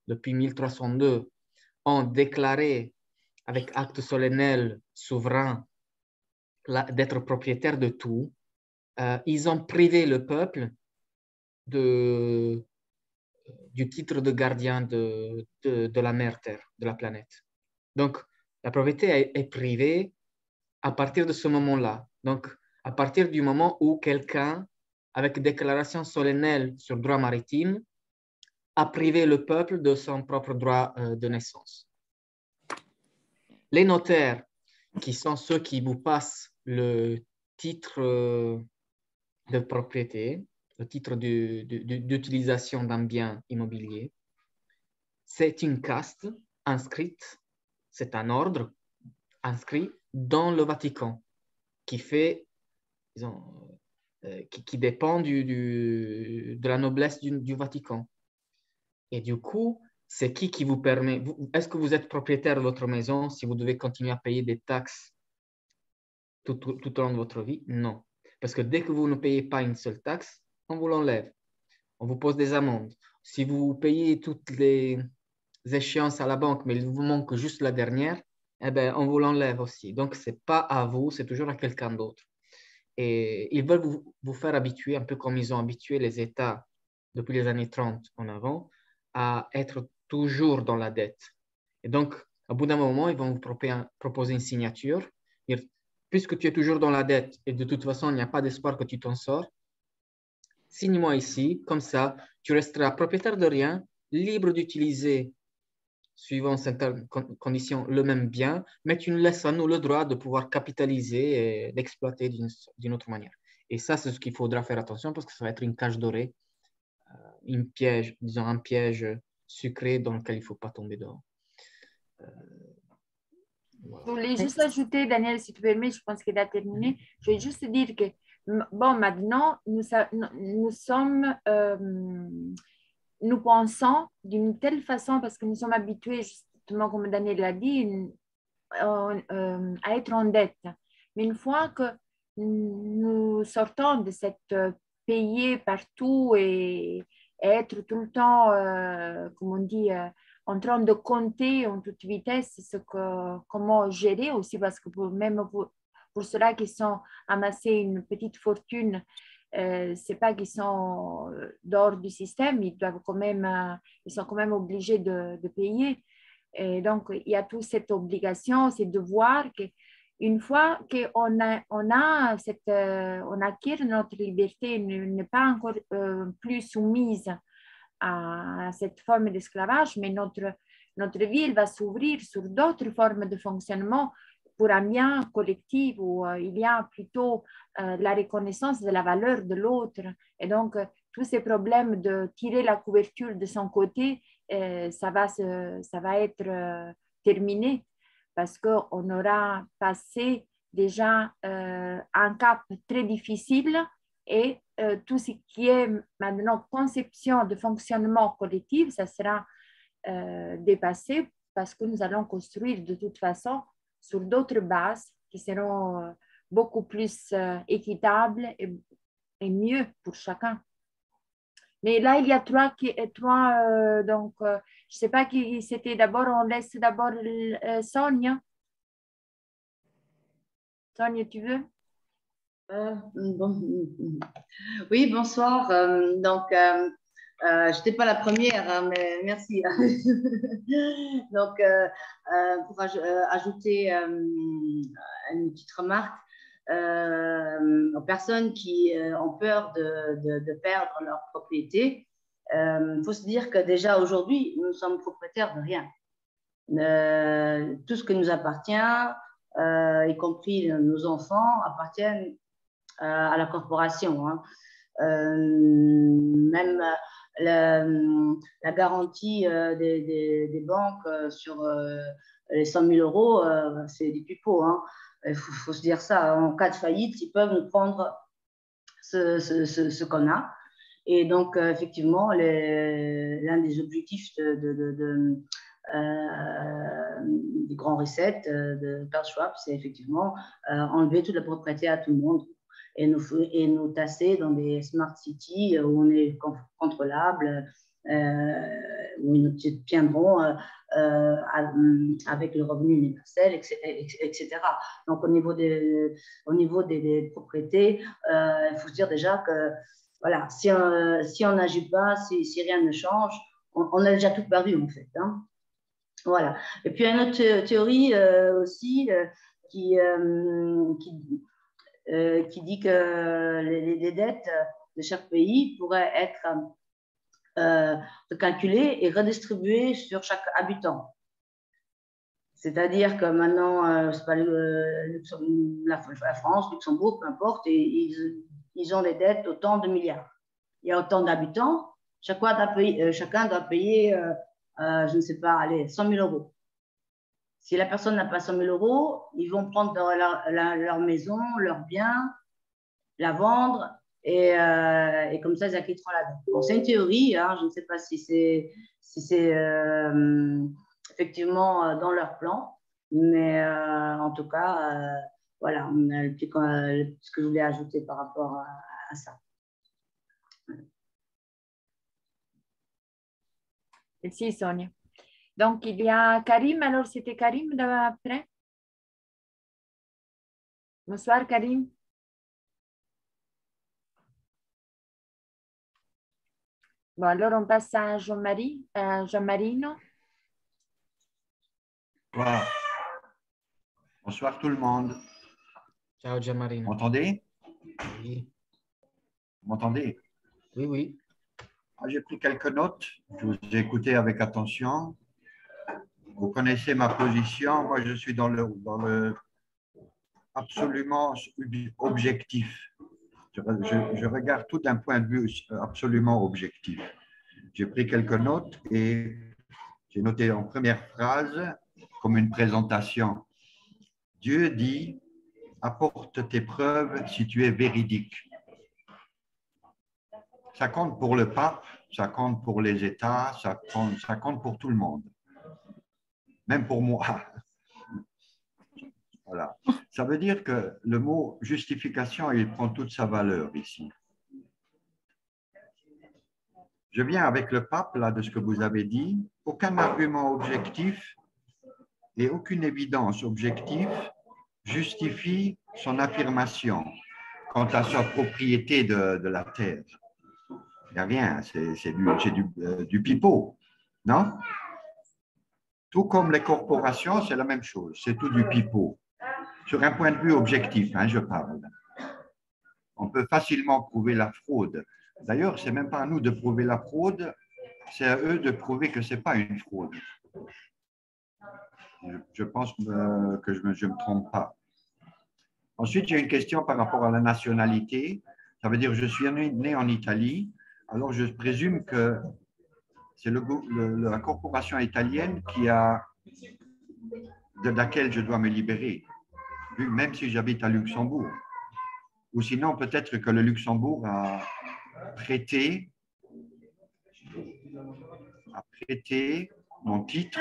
depuis 1302, ont déclaré avec acte solennel souverain d'être propriétaires de tout, ils ont privé le peuple du titre de gardien de la mère Terre, de la planète. Donc, la propriété est privée à partir de ce moment-là. Donc, à partir du moment où quelqu'un, avec déclaration solennelle sur le droit maritime, a privé le peuple de son propre droit de naissance. Les notaires, qui sont ceux qui vous passent le titre de propriété, le titre d'utilisation d'un bien immobilier, c'est une caste inscrite, c'est un ordre inscrit dans le Vatican qui fait, disons, qui dépend de la noblesse du Vatican. Et du coup, c'est qui vous permet, est-ce que vous êtes propriétaire de votre maison si vous devez continuer à payer des taxes tout au long de votre vie? Non. Parce que dès que vous ne payez pas une seule taxe, on vous l'enlève. On vous pose des amendes. Si vous payez toutes les échéances à la banque, mais il vous manque juste la dernière, eh ben, on vous l'enlève aussi. Donc, ce n'est pas à vous, c'est toujours à quelqu'un d'autre. Et ils veulent vous faire habituer, un peu comme ils ont habitué les États depuis les années 30 en avant, à être toujours dans la dette. Et donc, au bout d'un moment, ils vont vous proposer une signature. Puisque tu es toujours dans la dette et de toute façon, il n'y a pas d'espoir que tu t'en sors, signe-moi ici, comme ça, tu resteras propriétaire de rien, libre d'utiliser, suivant certaines conditions, le même bien, mais tu nous laisses à nous le droit de pouvoir capitaliser et l'exploiter d'une autre manière. Et ça, c'est ce qu'il faudra faire attention parce que ça va être une cage dorée, un piège sucré dans lequel il ne faut pas tomber dedans. Voilà. Je voulais juste ajouter, Daniel, si tu permets, je pense qu'il a terminé. Je vais juste dire que, bon, maintenant, nous sommes, nous pensons d'une telle façon, parce que nous sommes habitués, justement, comme Daniel l'a dit, à être en dette. Mais une fois que nous sortons de cette payer partout et être tout le temps, comme on dit, en train de compter en toute vitesse comment gérer aussi, parce que même pour ceux-là qui sont amassés une petite fortune, c'est pas qu'ils sont dehors du système, ils doivent quand même, ils sont quand même obligés de payer. Et donc, il y a toute cette obligation, c'est de voir qu'une fois qu'on on acquiert notre liberté, n'est pas encore plus soumise à cette forme d'esclavage, mais notre vie elle va s'ouvrir sur d'autres formes de fonctionnement pour un bien collectif où il y a plutôt la reconnaissance de la valeur de l'autre. Et donc, tous ces problèmes de tirer la couverture de son côté, ça va être terminé parce qu'on aura passé déjà un cap très difficile et tout ce qui est maintenant conception de fonctionnement collectif, ça sera dépassé parce que nous allons construire de toute façon sur d'autres bases qui seront beaucoup plus équitables et mieux pour chacun. Mais là, il y a trois donc je ne sais pas qui c'était d'abord, on laisse d'abord Sonia. Sonia, tu veux? Oui, bonsoir. Je n'étais pas la première, hein, mais merci. Donc, pour ajouter une petite remarque, aux personnes qui ont peur de perdre leur propriété, il faut se dire que déjà aujourd'hui, nous sommes propriétaires de rien. Tout ce qui nous appartient, y compris nos enfants, appartiennent à la corporation. Hein. Même la garantie des banques sur les 100 000 euros, c'est des pipeaux. Hein. Il faut se dire ça. En cas de faillite, ils peuvent nous prendre ce qu'on a. Et donc, effectivement, l'un des objectifs du grand reset de Klaus Schwab, c'est effectivement enlever toute la propriété à tout le monde et nous tasser dans des smart cities où on est contrôlable, où ils nous tiendront avec le revenu universel, etc. Donc, au niveau des propriétés, il faut se dire déjà que voilà, si on n'agit pas, si rien ne change, on a déjà tout perdu en fait. Hein. Voilà. Et puis, il y a une autre théorie aussi qui dit que les dettes de chaque pays pourraient être calculées et redistribuées sur chaque habitant. C'est-à-dire que maintenant, c'est pas la France, Luxembourg, peu importe, et ils ont des dettes autant de milliards. Il y a autant d'habitants, chacun doit payer je ne sais pas, allez, 100 000 euros. Si la personne n'a pas 100 000 euros, ils vont prendre leur maison, leur bien, la vendre, et comme ça, ils acquitteront la dette. Bon, c'est une théorie, hein, je ne sais pas si c'est effectivement dans leur plan, mais en tout cas, voilà, ce que je voulais ajouter par rapport à ça. Merci, Sonia. Donc, il y a Karim. Alors, c'était Karim d'après. Bonsoir, Karim. Bon, alors on passe à Jean-Marie, Jean-Marino. Bonsoir. Bonsoir tout le monde. Ciao Gianmarino. Vous m'entendez? Oui, Vous m'entendez? oui, oui. J'ai pris quelques notes. Je vous ai écouté avec attention. Vous connaissez ma position. Moi, je suis dans le absolument objectif. Je regarde tout d'un point de vue absolument objectif. J'ai pris quelques notes et j'ai noté en première phrase, comme une présentation, Dieu dit, apporte tes preuves si tu es véridique. Ça compte pour le pape, ça compte pour les États, ça compte pour tout le monde. Même pour moi. Voilà. Ça veut dire que le mot justification, il prend toute sa valeur ici. Je viens avec le pape, là, de ce que vous avez dit. Aucun argument objectif et aucune évidence objective justifie son affirmation quant à sa propriété de la terre. Il n'y a rien, c'est du pipeau, non? Tout comme les corporations, c'est la même chose, c'est tout du pipeau. Sur un point de vue objectif, hein, je parle. On peut facilement prouver la fraude. D'ailleurs, ce n'est même pas à nous de prouver la fraude, c'est à eux de prouver que ce n'est pas une fraude. Je pense que je ne me trompe pas. Ensuite, j'ai une question par rapport à la nationalité. Ça veut dire que je suis né en Italie, alors je présume que c'est la corporation italienne de laquelle je dois me libérer, même si j'habite à Luxembourg. Ou sinon, peut-être que le Luxembourg a prêté mon titre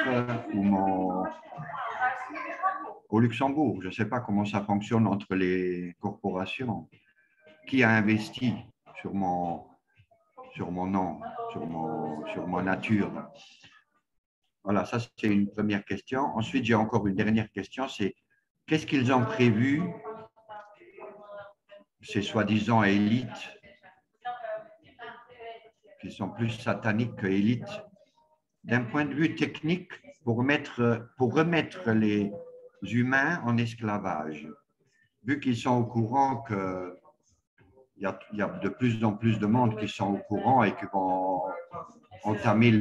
au Luxembourg. Je ne sais pas comment ça fonctionne entre les corporations. Qui a investi sur mon nom, sur ma nature? Voilà, ça c'est une première question. Ensuite, j'ai encore une dernière question, c'est qu'est-ce qu'ils ont prévu, ces soi-disant élites, qui sont plus sataniques que élites, d'un point de vue technique pour remettre les humains en esclavage, vu qu'ils sont au courant qu'il y a de plus en plus de monde qui sont au courant et qui vont entamer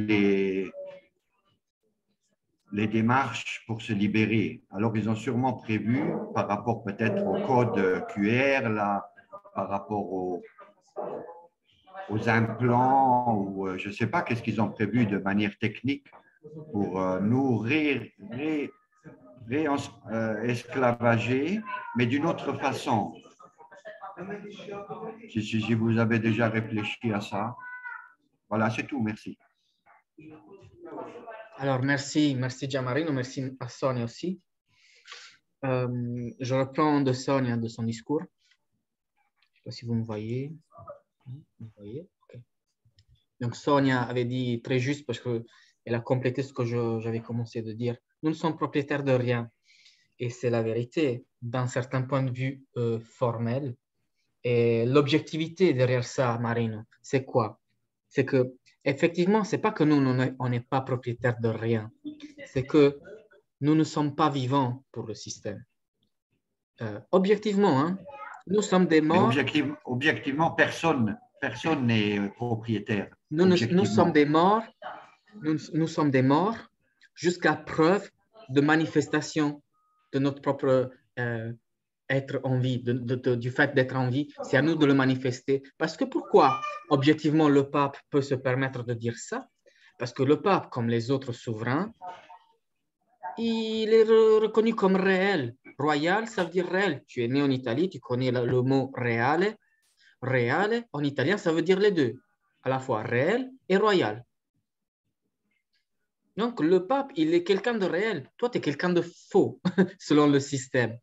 les démarches pour se libérer. Alors, ils ont sûrement prévu, par rapport peut-être au code QR, là, par rapport aux implants, ou je ne sais pas qu'est-ce qu'ils ont prévu de manière technique pour nous esclavager, mais d'une autre façon. Si vous avez déjà réfléchi à ça. Voilà, c'est tout. Merci. Alors, merci Gianmarino, merci à Sonia aussi. Je reprends de Sonia, de son discours. Je ne sais pas si vous me voyez. Vous me voyez? Okay. Donc, Sonia avait dit très juste, parce qu'elle a complété ce que j'avais commencé de dire. Nous ne sommes propriétaires de rien. Et c'est la vérité, d'un certain point de vue formel. Et l'objectivité derrière ça, Marino, c'est quoi? C'est que, effectivement, c'est pas que nous, on n'est pas propriétaires de rien. C'est que nous ne sommes pas vivants pour le système. Objectivement, hein, nous sommes des morts. Mais objectivement, personne n'est propriétaire. Nous sommes des morts. Nous sommes des morts jusqu'à preuve de manifestation de notre propre être en vie, du fait d'être en vie. C'est à nous de le manifester. Parce que pourquoi, objectivement, le pape peut se permettre de dire ça? Parce que le pape, comme les autres souverains, il est reconnu comme réel. Royal, ça veut dire réel. Tu es né en Italie, tu connais le mot reale. Reale, en italien, ça veut dire les deux. À la fois réel et royal. Donc, le pape, il est quelqu'un de réel. Toi, tu es quelqu'un de faux, selon le système.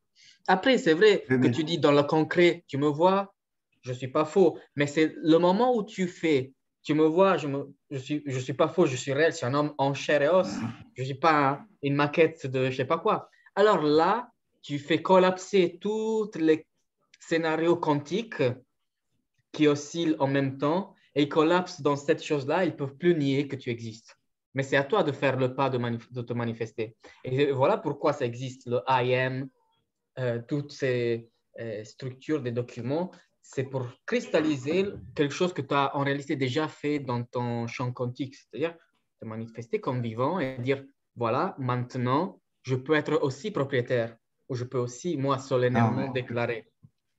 Après, c'est vrai que tu dis dans le concret, tu me vois, je ne suis pas faux. Mais c'est le moment où tu fais, tu me vois, je suis pas faux, je suis réel, je suis un homme en chair et os. Je ne suis pas une maquette de je ne sais pas quoi. Alors là, tu fais collapser tous les scénarios quantiques qui oscillent en même temps et ils collapsent dans cette chose-là. Ils ne peuvent plus nier que tu existes. Mais c'est à toi de faire le pas de te manifester. Et voilà pourquoi ça existe, le I am, toutes ces structures des documents. C'est pour cristalliser quelque chose que tu as en réalité déjà fait dans ton champ quantique, c'est-à-dire te manifester comme vivant et dire, voilà, maintenant, je peux être aussi propriétaire, ou je peux aussi, moi, solennellement déclarer.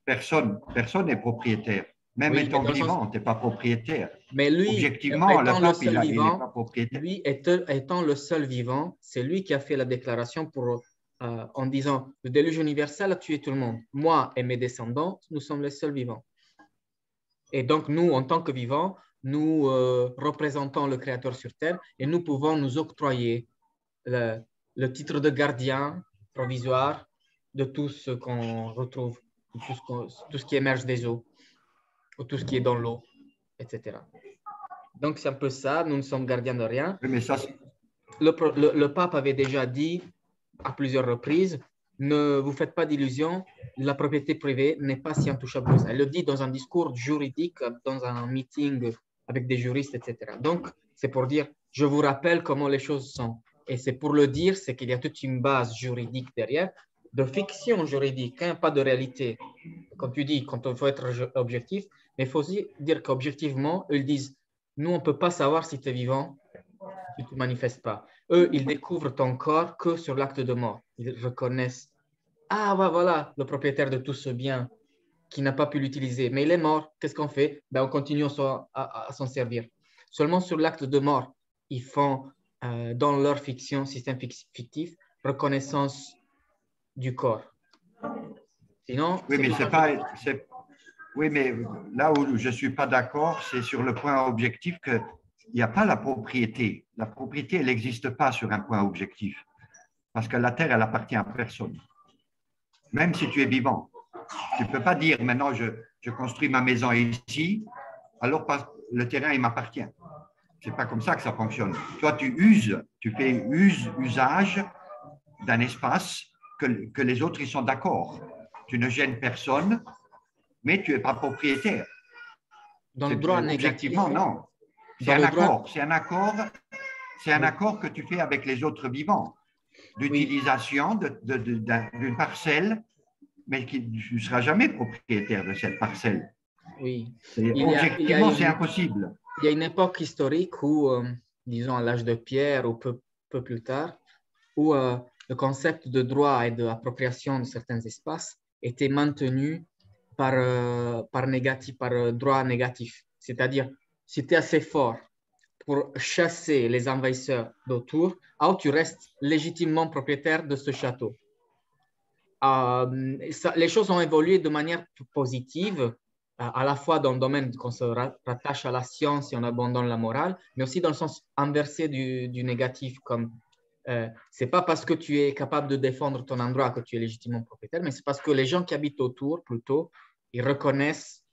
Personne n'est propriétaire. Même étant vivant, tu n'es pas propriétaire. Mais lui, objectivement, le pape, il n'est pas propriétaire. Lui, étant le seul vivant, c'est lui qui a fait la déclaration en disant « Le déluge universel a tué tout le monde. Moi et mes descendants, nous sommes les seuls vivants. » Et donc, nous, en tant que vivants, nous représentons le Créateur sur Terre et nous pouvons nous octroyer le titre de gardien provisoire de tout ce qu'on retrouve, tout ce qui émerge des eaux, ou tout ce qui est dans l'eau, etc. Donc, c'est un peu ça. Nous ne sommes gardiens de rien. Oui, mais ça, le pape avait déjà dit à plusieurs reprises, ne vous faites pas d'illusions, la propriété privée n'est pas si intouchable que ça. Elle le dit dans un discours juridique, dans un meeting avec des juristes, etc. Donc, c'est pour dire, je vous rappelle comment les choses sont. Et c'est pour le dire, c'est qu'il y a toute une base juridique derrière, de fiction juridique, hein, pas de réalité. Comme tu dis, quand il faut être objectif, mais il faut aussi dire qu'objectivement, eux, ils disent, nous, on ne peut pas savoir si tu es vivant, si tu ne te manifestes pas. Eux, ils découvrent ton corps que sur l'acte de mort. Ils reconnaissent, ah, voilà, le propriétaire de tout ce bien qui n'a pas pu l'utiliser, mais il est mort. Qu'est-ce qu'on fait? Ben, on continue à s'en servir. Seulement sur l'acte de mort, ils font, dans leur fiction, système fictif, reconnaissance du corps. Sinon, oui, mais c'est pas... Oui, mais là où je ne suis pas d'accord, c'est sur le point objectif qu'il n'y a pas la propriété. La propriété, elle n'existe pas sur un point objectif. Parce que la terre, elle appartient à personne. Même si tu es vivant. Tu ne peux pas dire, maintenant, je construis ma maison ici, alors le terrain, il m'appartient. Ce n'est pas comme ça que ça fonctionne. Toi, tu fais usage d'un espace que les autres, ils sont d'accord. Tu ne gênes personne, mais tu n'es pas propriétaire. Dans le droit négatif. Objectivement, non. C'est un accord. C'est un accord que tu fais avec les autres vivants d'utilisation d'une parcelle, mais tu ne seras jamais propriétaire de cette parcelle. Oui. Objectivement, c'est impossible. Il y a une époque historique où, disons à l'âge de pierre ou peu plus tard, où le concept de droit et d'appropriation de certains espaces était maintenu par droit négatif. C'est-à-dire, si tu es assez fort pour chasser les envahisseurs d'autour, alors tu restes légitimement propriétaire de ce château. Les choses ont évolué de manière positive, à la fois dans le domaine qu'on se rattache à la science et on abandonne la morale, mais aussi dans le sens inversé du négatif, comme c'est pas parce que tu es capable de défendre ton endroit que tu es légitimement propriétaire, mais c'est parce que les gens qui habitent autour, plutôt, ils reconnaissent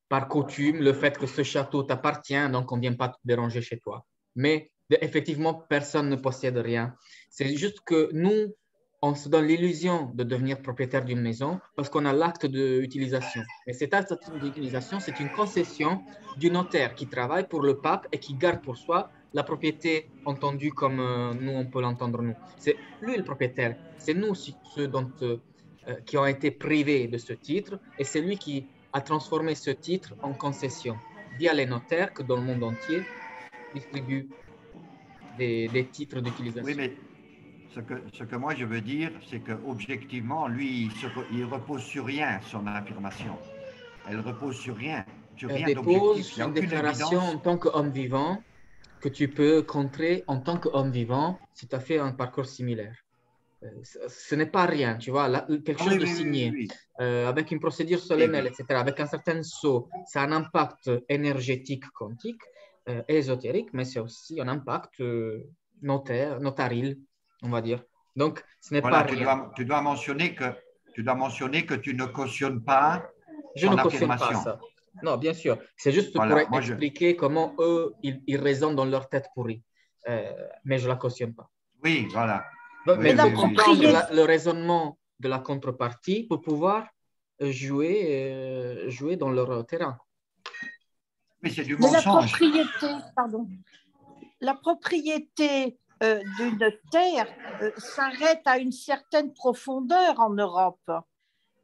par coutume le fait que ce château t'appartient, donc on ne vient pas te déranger chez toi. Mais effectivement, personne ne possède rien. C'est juste que nous, on se donne l'illusion de devenir propriétaire d'une maison parce qu'on a l'acte d'utilisation. Et cet acte d'utilisation, c'est une concession du notaire qui travaille pour le pape et qui garde pour soi la propriété entendue comme nous, on peut l'entendre nous. C'est lui le propriétaire, c'est nous ceux qui ont été privés de ce titre et c'est lui qui a transformé ce titre en concession via les notaires que dans le monde entier distribuent des titres d'utilisation. Oui, mais ce que moi je veux dire, c'est qu'objectivement, lui, il repose sur rien, son affirmation. Elle repose sur rien, Elle dépose une déclaration en tant qu'homme vivant que tu peux contrer en tant qu'homme vivant si tu as fait un parcours similaire. Ce n'est pas rien, tu vois, quelque chose de signé, avec une procédure solennelle, etc., avec un certain sceau. Ça a un impact énergétique quantique, ésotérique, mais c'est aussi un impact notaril, on va dire. Donc, ce n'est pas rien. Tu dois mentionner que tu ne cautionnes pas Je ne cautionne pas ça. Non, bien sûr. C'est juste pour expliquer comment eux, ils raisonnent dans leur tête pourrie. Mais je ne la cautionne pas. Oui, voilà. Mais il faut comprendre le raisonnement de la contrepartie pour pouvoir jouer dans leur terrain. Mais c'est du mensonge. La propriété d'une terre s'arrête à une certaine profondeur en Europe,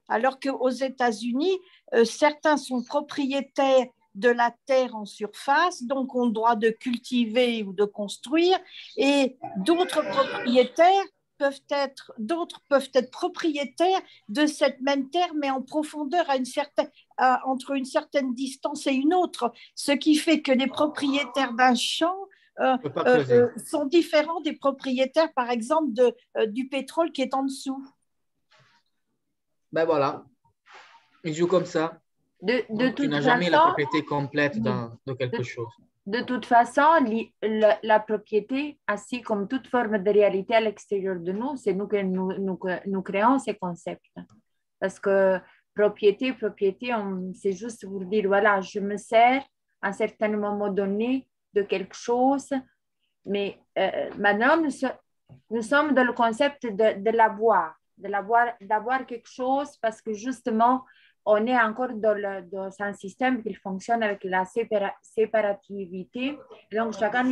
alors qu'aux États-Unis, certains sont propriétaires de la terre en surface, donc ont le droit de cultiver ou de construire, et d'autres peuvent être propriétaires de cette même terre, mais en profondeur entre une certaine distance et une autre, ce qui fait que les propriétaires d'un champ sont différents des propriétaires, par exemple, du pétrole qui est en dessous. Ben voilà, ils jouent comme ça. Tu n'as jamais la propriété complète de quelque chose. De toute façon, la propriété, ainsi comme toute forme de réalité à l'extérieur de nous, c'est nous que nous créons ces concepts. Parce que propriété, c'est juste pour dire, voilà, je me sers à un certain moment donné de quelque chose, mais maintenant, nous sommes dans le concept de l'avoir, d'avoir quelque chose parce que justement, on est encore dans un système qui fonctionne avec la séparativité. Donc, chacun,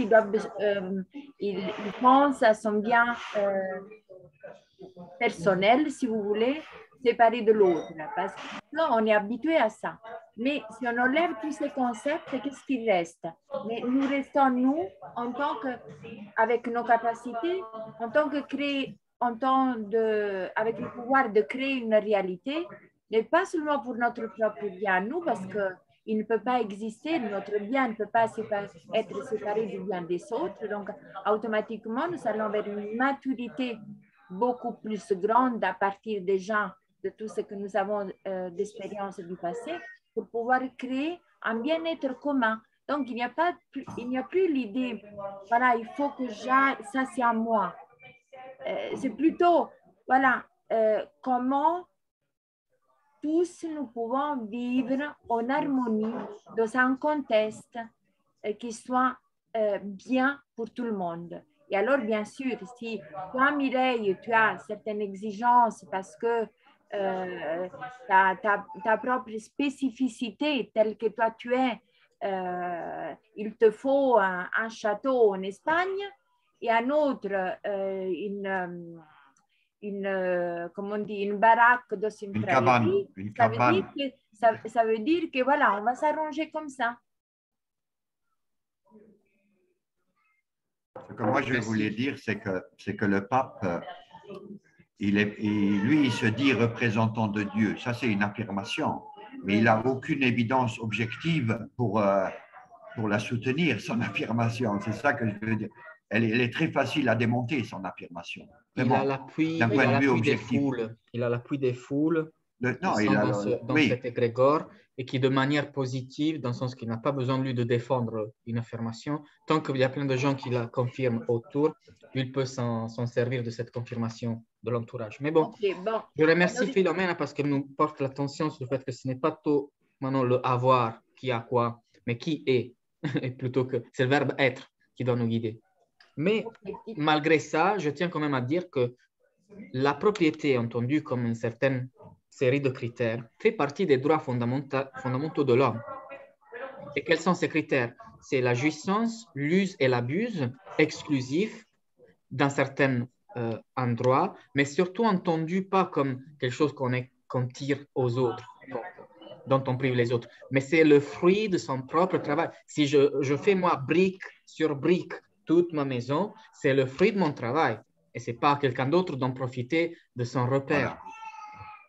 il pense à son bien personnel, si vous voulez, séparé de l'autre. Parce que là, on est habitué à ça. Mais si on enlève tous ces concepts, qu'est-ce qui reste? Mais nous restons, nous, avec nos capacités, avec le pouvoir de créer une réalité, mais pas seulement pour notre propre bien, nous, parce qu'il ne peut pas exister, notre bien ne peut pas être séparé du bien des autres. Donc, automatiquement, nous allons vers une maturité beaucoup plus grande à partir des gens, de tout ce que nous avons d'expérience du passé, pour pouvoir créer un bien-être commun. Donc, il n'y a plus l'idée, voilà, il faut que ça c'est à moi. C'est plutôt, voilà, comment tous nous pouvons vivre en harmonie dans un contexte qui soit bien pour tout le monde. Et alors, bien sûr, si toi, Mireille, tu as certaines exigences parce que ta propre spécificité telle que toi tu es, il te faut un château en Espagne et un autre, comment on dit, une baraque dans une prairie. Ça veut dire que voilà, on va s'arranger comme ça. Ce que moi je voulais dire, c'est que le pape, lui, il se dit représentant de Dieu. Ça, c'est une affirmation. Mais il n'a aucune évidence objective pour pour la soutenir, son affirmation. C'est ça que je veux dire. Elle est très facile à démonter, son affirmation. Il a Vraiment, l'appui d'un point de vue des objectif. foules. Il a l'appui des foules Non, qui il sont a, dans oui, cet égrégore et qui, de manière positive, dans le sens qu'il n'a pas besoin, lui, de défendre une affirmation, tant qu'il y a plein de gens qui la confirment autour, il peut s'en servir de cette confirmation de l'entourage. Mais bon, Ok, bon. je remercie Philomène parce qu'elle nous porte l'attention sur le fait que ce n'est pas tout maintenant le avoir qui a quoi, mais qui est, et plutôt que c'est le verbe être qui doit nous guider. Mais Ok. malgré ça, je tiens quand même à dire que la propriété, entendue comme une certaine série de critères, fait partie des droits fondamentaux de l'homme. Et quels sont ces critères? C'est la jouissance, l'use et l'abuse exclusif dans certains endroits, mais surtout entendu pas comme quelque chose qu'on tire aux autres, dont on prive les autres, mais c'est le fruit de son propre travail. Si je fais moi brique sur brique toute ma maison, c'est le fruit de mon travail. Et ce n'est pas quelqu'un d'autre d'en profiter de son repère. voilà.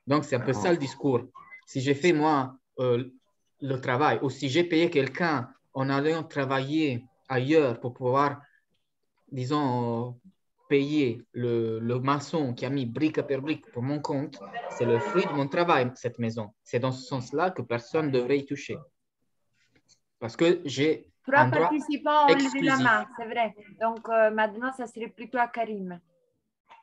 Donc, c'est un peu ça le discours. Si j'ai fait moi le travail, ou si j'ai payé quelqu'un en allant travailler ailleurs pour pouvoir, disons, payer le maçon qui a mis brique par brique pour mon compte, c'est le fruit de mon travail, cette maison. C'est dans ce sens-là que personne ne devrait y toucher. Parce que j'ai Trois un droit participants ont levé la exclusif. main, c'est vrai. Donc maintenant, ça serait plutôt à Karim.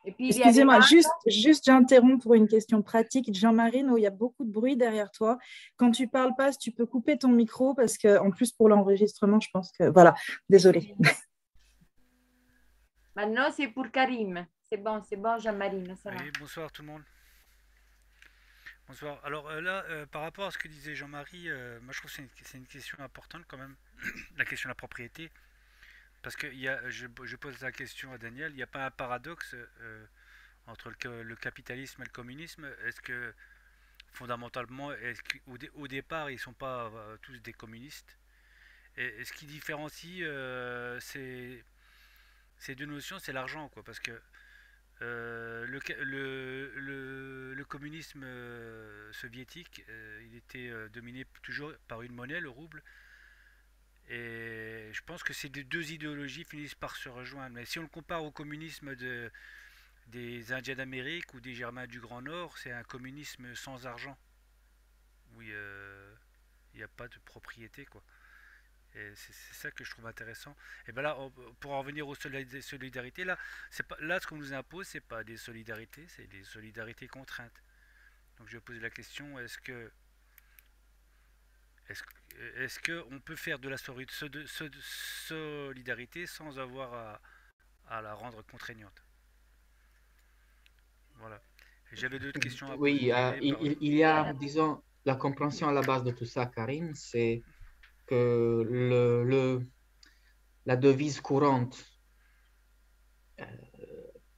Et puis, Excusez-moi, juste j'interromps pour une question pratique. Jean-Marie, il y a beaucoup de bruit derrière toi. Quand tu parles pas, si tu peux couper ton micro parce que en plus pour l'enregistrement, je pense que voilà. Désolée. Maintenant, c'est pour Karim. C'est bon, Jean-Marie. Oui, bonsoir tout le monde. Bonsoir. Alors là, par rapport à ce que disait Jean-Marie, moi je trouve que c'est une question importante quand même, la question de la propriété. Parce que je pose la question à Daniel, il n'y a pas un paradoxe entre le capitalisme et le communisme? Est-ce que fondamentalement, au départ, ils ne sont pas tous des communistes? Et ce qui différencie ces deux notions, c'est l'argent, quoi. Parce que le communisme soviétique, il était dominé toujours par une monnaie, le rouble. Et je pense que ces deux idéologies finissent par se rejoindre. Mais si on le compare au communisme des Indiens d'Amérique ou des Germains du Grand Nord, c'est un communisme sans argent, où il n'y a pas de propriété, quoi. Et c'est ça que je trouve intéressant. Et ben là, pour en revenir aux solidarités, là, ce qu'on nous impose, c'est pas des solidarités, c'est des solidarités contraintes. Donc je vais poser la question, est-ce qu'on peut faire de la solidarité sans avoir à la rendre contraignante? Voilà. J'avais d'autres questions à poser. Oui, il y a, disons, la compréhension à la base de tout ça, Karim, c'est que la devise courante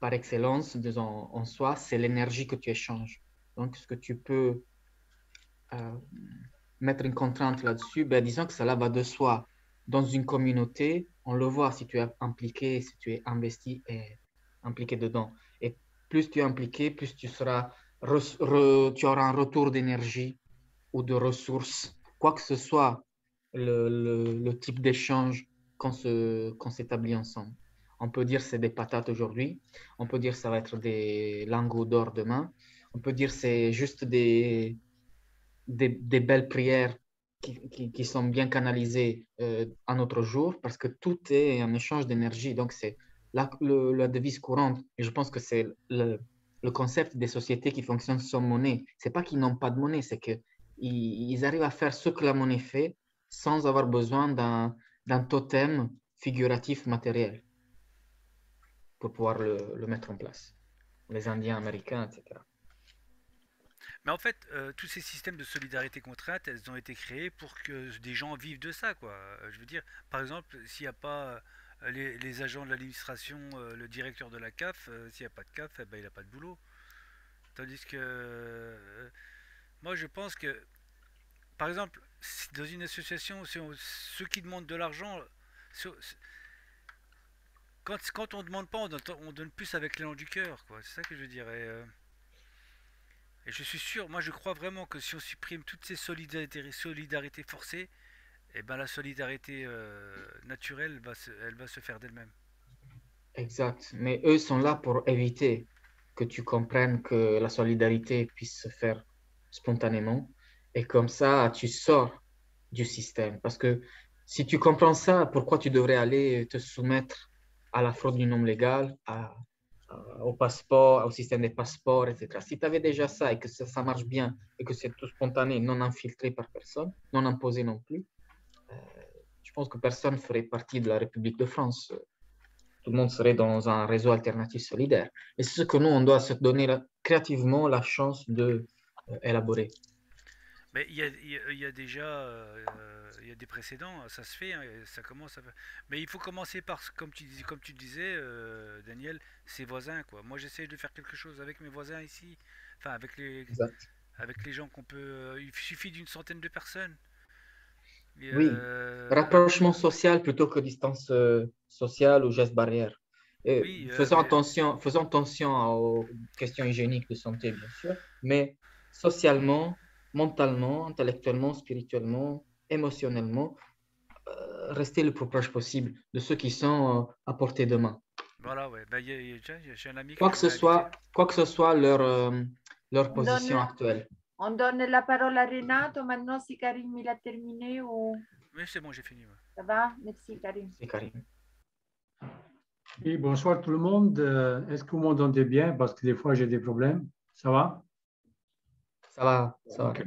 par excellence, disons, en soi, c'est l'énergie que tu échanges. Donc, ce que tu peux mettre une contrainte là-dessus, ben, disons que cela va de soi. Dans une communauté, on le voit si tu es impliqué, si tu es investi et impliqué dedans. Et plus tu es impliqué, plus tu seras, tu auras un retour d'énergie ou de ressources, quoi que ce soit le type d'échange qu'on s'établit ensemble. On peut dire c'est des patates aujourd'hui, on peut dire ça va être des lingots d'or demain, on peut dire c'est juste des belles prières qui sont bien canalisées un autre jour, parce que tout est un échange d'énergie. Donc, c'est la devise courante. Et je pense que c'est le concept des sociétés qui fonctionnent sans monnaie. C'est pas qu'ils n'ont pas de monnaie, c'est qu'ils arrivent à faire ce que la monnaie fait sans avoir besoin d'un totem figuratif matériel pour pouvoir le mettre en place. Les Indiens américains, etc. Mais en fait, tous ces systèmes de solidarité contrainte, elles ont été créées pour que des gens vivent de ça, quoi. Je veux dire, par exemple, s'il n'y a pas les agents de l'administration, le directeur de la CAF, s'il n'y a pas de CAF, eh ben, il n'a pas de boulot. Tandis que moi, je pense que, par exemple, dans une association, ceux qui demandent de l'argent, quand on ne demande pas, on donne plus avec l'élan du cœur, quoi. C'est ça que je dirais. Et je suis sûr, moi je crois vraiment que si on supprime toutes ces solidarités forcées, et ben la solidarité naturelle elle va se faire d'elle-même. Exact. Mais eux sont là pour éviter que tu comprennes que la solidarité puisse se faire spontanément. Et comme ça, tu sors du système. Parce que si tu comprends ça, pourquoi tu devrais aller te soumettre à la fraude du nom légal, au passeport, au système des passeports, etc. Si tu avais déjà ça et que ça marche bien et que c'est tout spontané, non infiltré par personne, non imposé non plus, je pense que personne ne ferait partie de la République de France. Tout le monde serait dans un réseau alternatif solidaire. Et c'est ce que nous, on doit se donner créativement la chance de élaborer. Mais il y a déjà il y a des précédents, ça se fait, hein, ça commence à... Mais il faut commencer par, comme tu disais, Daniel, ses voisins, quoi. Moi, j'essaie de faire quelque chose avec mes voisins ici, enfin, Exact. avec les gens qu'on peut... il suffit d'une centaine de personnes. Et, Oui, rapprochement social plutôt que distance sociale ou geste barrière. Et oui, faisons attention aux questions hygiéniques de santé, bien sûr, mais socialement, mentalement, intellectuellement, spirituellement, émotionnellement, rester le plus proche possible de ceux qui sont à portée de main. voilà, ouais. Bah, j'ai un ami que Quoi je que ce voulais inviter. soit, quoi que ce soit leur On position donne, actuelle. on donne la parole à Renato maintenant si Karim il a terminé ou Oui, c'est bon, j'ai fini. Ouais. ça va? Merci Karim. C'est Karim. Oui, bonsoir tout le monde. Est-ce que vous m'entendez bien? Parce que des fois, j'ai des problèmes. Ça va? Ça va, ça va. Okay.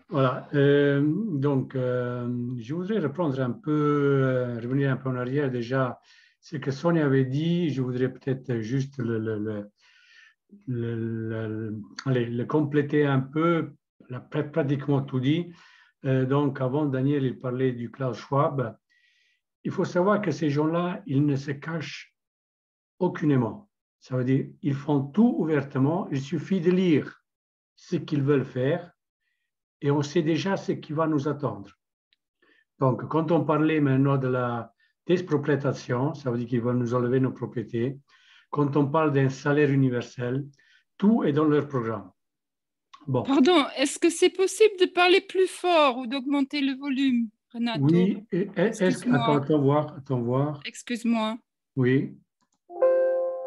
Voilà. Donc, je voudrais reprendre un peu, revenir un peu en arrière déjà. Ce que Sonia avait dit, je voudrais peut-être juste le compléter un peu. Elle a pratiquement tout dit. Donc, avant, Daniel, il parlait du Klaus Schwab. Il faut savoir que ces gens-là, ils ne se cachent aucunement. Ça veut dire ils font tout ouvertement. Il suffit de lire ce qu'ils veulent faire et on sait déjà ce qui va nous attendre. Donc, quand on parlait maintenant de la déspropriétation, ça veut dire qu'ils veulent nous enlever nos propriétés. Quand on parle d'un salaire universel, tout est dans leur programme. Bon. Pardon, est-ce que c'est possible de parler plus fort ou d'augmenter le volume, Renato? Oui, attends voir. Excuse-moi. Oui.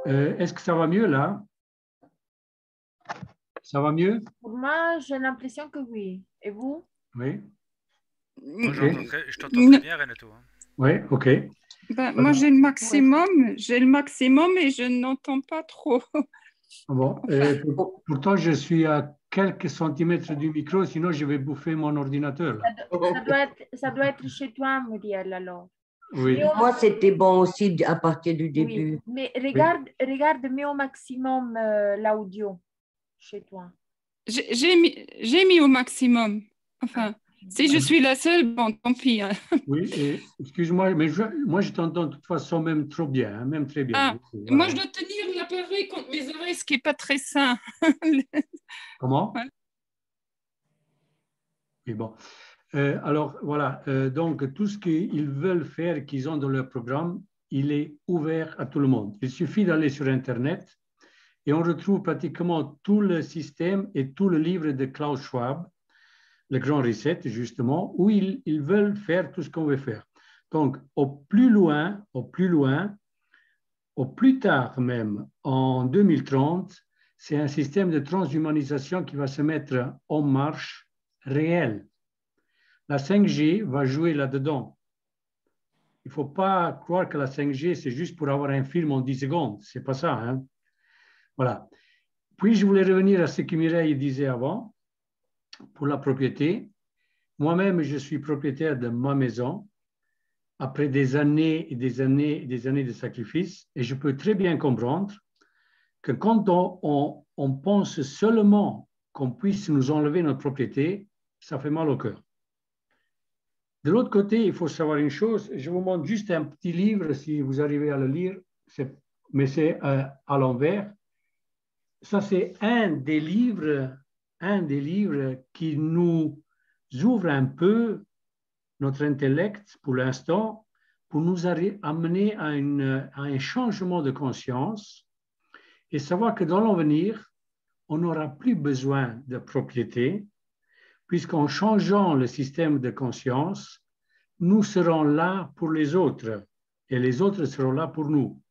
Est-ce que ça va mieux là? Ça va mieux? Pour moi, j'ai l'impression que oui. Et vous? Oui. Moi, je t'entends très bien, Renato. Oui, ok. Ben, moi, j'ai le maximum et je n'entends pas trop. Bon, pourtant, je suis à quelques centimètres du micro, sinon je vais bouffer mon ordinateur. Là. Ça doit être chez toi, Muriel, alors. Oui. Moi, c'était bon aussi à partir du début. Oui. Mais regarde, mets au maximum l'audio chez toi. J'ai mis au maximum. Enfin, si je suis la seule, bon, tant pis. Hein. Oui, excuse-moi, mais moi, je t'entends de toute façon même trop bien, hein, même très bien. Ah, voilà. Moi, je dois tenir l'appareil contre mes oreilles, ce qui n'est pas très sain. Comment? Ouais. Oui, bon. Alors, voilà, donc tout ce qu'ils veulent faire, qu'ils ont dans leur programme, il est ouvert à tout le monde. Il suffit d'aller sur Internet et on retrouve pratiquement tout le système et tout le livre de Klaus Schwab, le grand reset, justement, où ils veulent faire tout ce qu'on veut faire. Donc, au plus tard même, en 2030, c'est un système de transhumanisation qui va se mettre en marche réelle. La 5G va jouer là-dedans. Il ne faut pas croire que la 5G, c'est juste pour avoir un film en 10 secondes. Ce n'est pas ça. Hein? Voilà. Puis, je voulais revenir à ce que Mireille disait avant, pour la propriété. Moi-même, je suis propriétaire de ma maison après des années et des années et des années de sacrifices. Et je peux très bien comprendre que quand on pense seulement qu'on puisse nous enlever notre propriété, ça fait mal au cœur. De l'autre côté, il faut savoir une chose, je vous montre juste un petit livre, si vous arrivez à le lire, mais c'est à l'envers. Ça, c'est un des livres qui nous ouvre un peu notre intellect pour l'instant, pour nous amener à un changement de conscience et savoir que dans l'avenir, on n'aura plus besoin de propriété, puisqu'en changeant le système de conscience, nous serons là pour les autres et les autres seront là pour nous.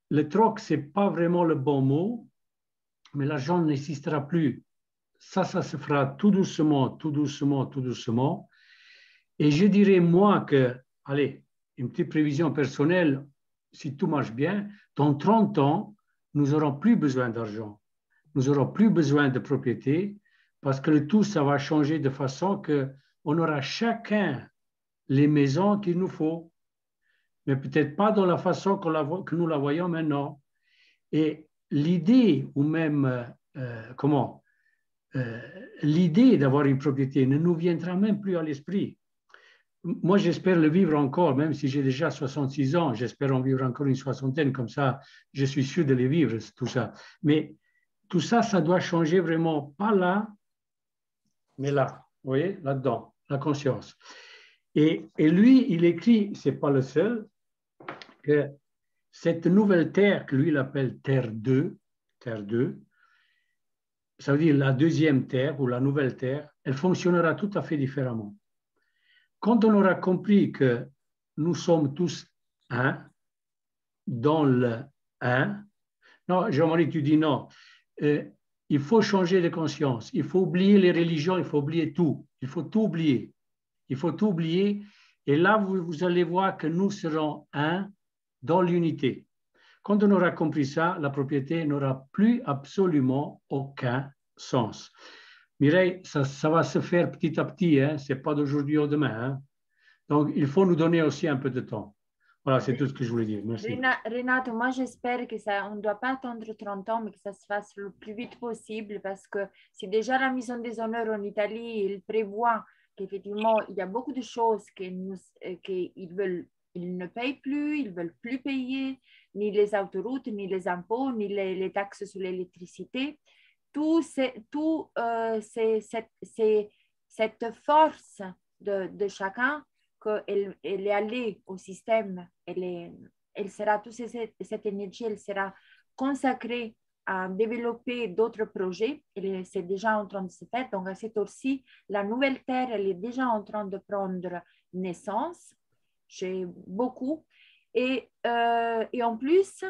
Le troc, ce n'est pas vraiment le bon mot, mais l'argent n'existera plus. Ça se fera tout doucement, tout doucement, tout doucement. Et je dirais, moi, que, allez, une petite prévision personnelle, si tout marche bien, dans 30 ans, nous n'aurons plus besoin d'argent. Nous n'aurons plus besoin de propriété parce que le tout, ça va changer de façon qu'on aura chacun les maisons qu'il nous faut, mais peut-être pas dans la façon que nous la voyons maintenant. Et l'idée, ou même, l'idée d'avoir une propriété ne nous viendra même plus à l'esprit. Moi, j'espère le vivre encore, même si j'ai déjà 66 ans, j'espère en vivre encore une soixantaine, comme ça, je suis sûr de les vivre, tout ça. Mais tout ça, ça doit changer vraiment, pas là, mais là, vous voyez, là-dedans, la conscience. Et lui, il écrit, ce n'est pas le seul, que cette nouvelle terre, que lui, il appelle terre 2, ça veut dire la deuxième terre ou la nouvelle terre, elle fonctionnera tout à fait différemment. Quand on aura compris que nous sommes tous un, dans le un, non, Jean-Marie, tu dis non, il faut changer de conscience, il faut oublier les religions, il faut oublier tout, il faut tout oublier. Il faut tout oublier et là, vous allez voir que nous serons un dans l'unité. Quand on aura compris ça, la propriété n'aura plus absolument aucun sens. Mireille, ça va se faire petit à petit, hein? Ce n'est pas d'aujourd'hui au demain. Hein? Donc, il faut nous donner aussi un peu de temps. Voilà, c'est tout ce que je voulais dire. Merci. Renato, moi j'espère que ça, on ne doit pas attendre 30 ans, mais que ça se fasse le plus vite possible parce que si déjà la maison des honneurs en Italie, il prévoit qu'effectivement, il y a beaucoup de choses qu'ils ne payent plus, ils ne veulent plus payer, ni les autoroutes, ni les impôts, ni les taxes sur l'électricité. Tout cette force de chacun, qu'elle est allée au système, elle sera, toute cette énergie, elle sera consacrée à développer d'autres projets. C'est déjà en train de se faire. Donc, à cette heure-ci, la nouvelle Terre, elle est déjà en train de prendre naissance chez beaucoup. Et en plus,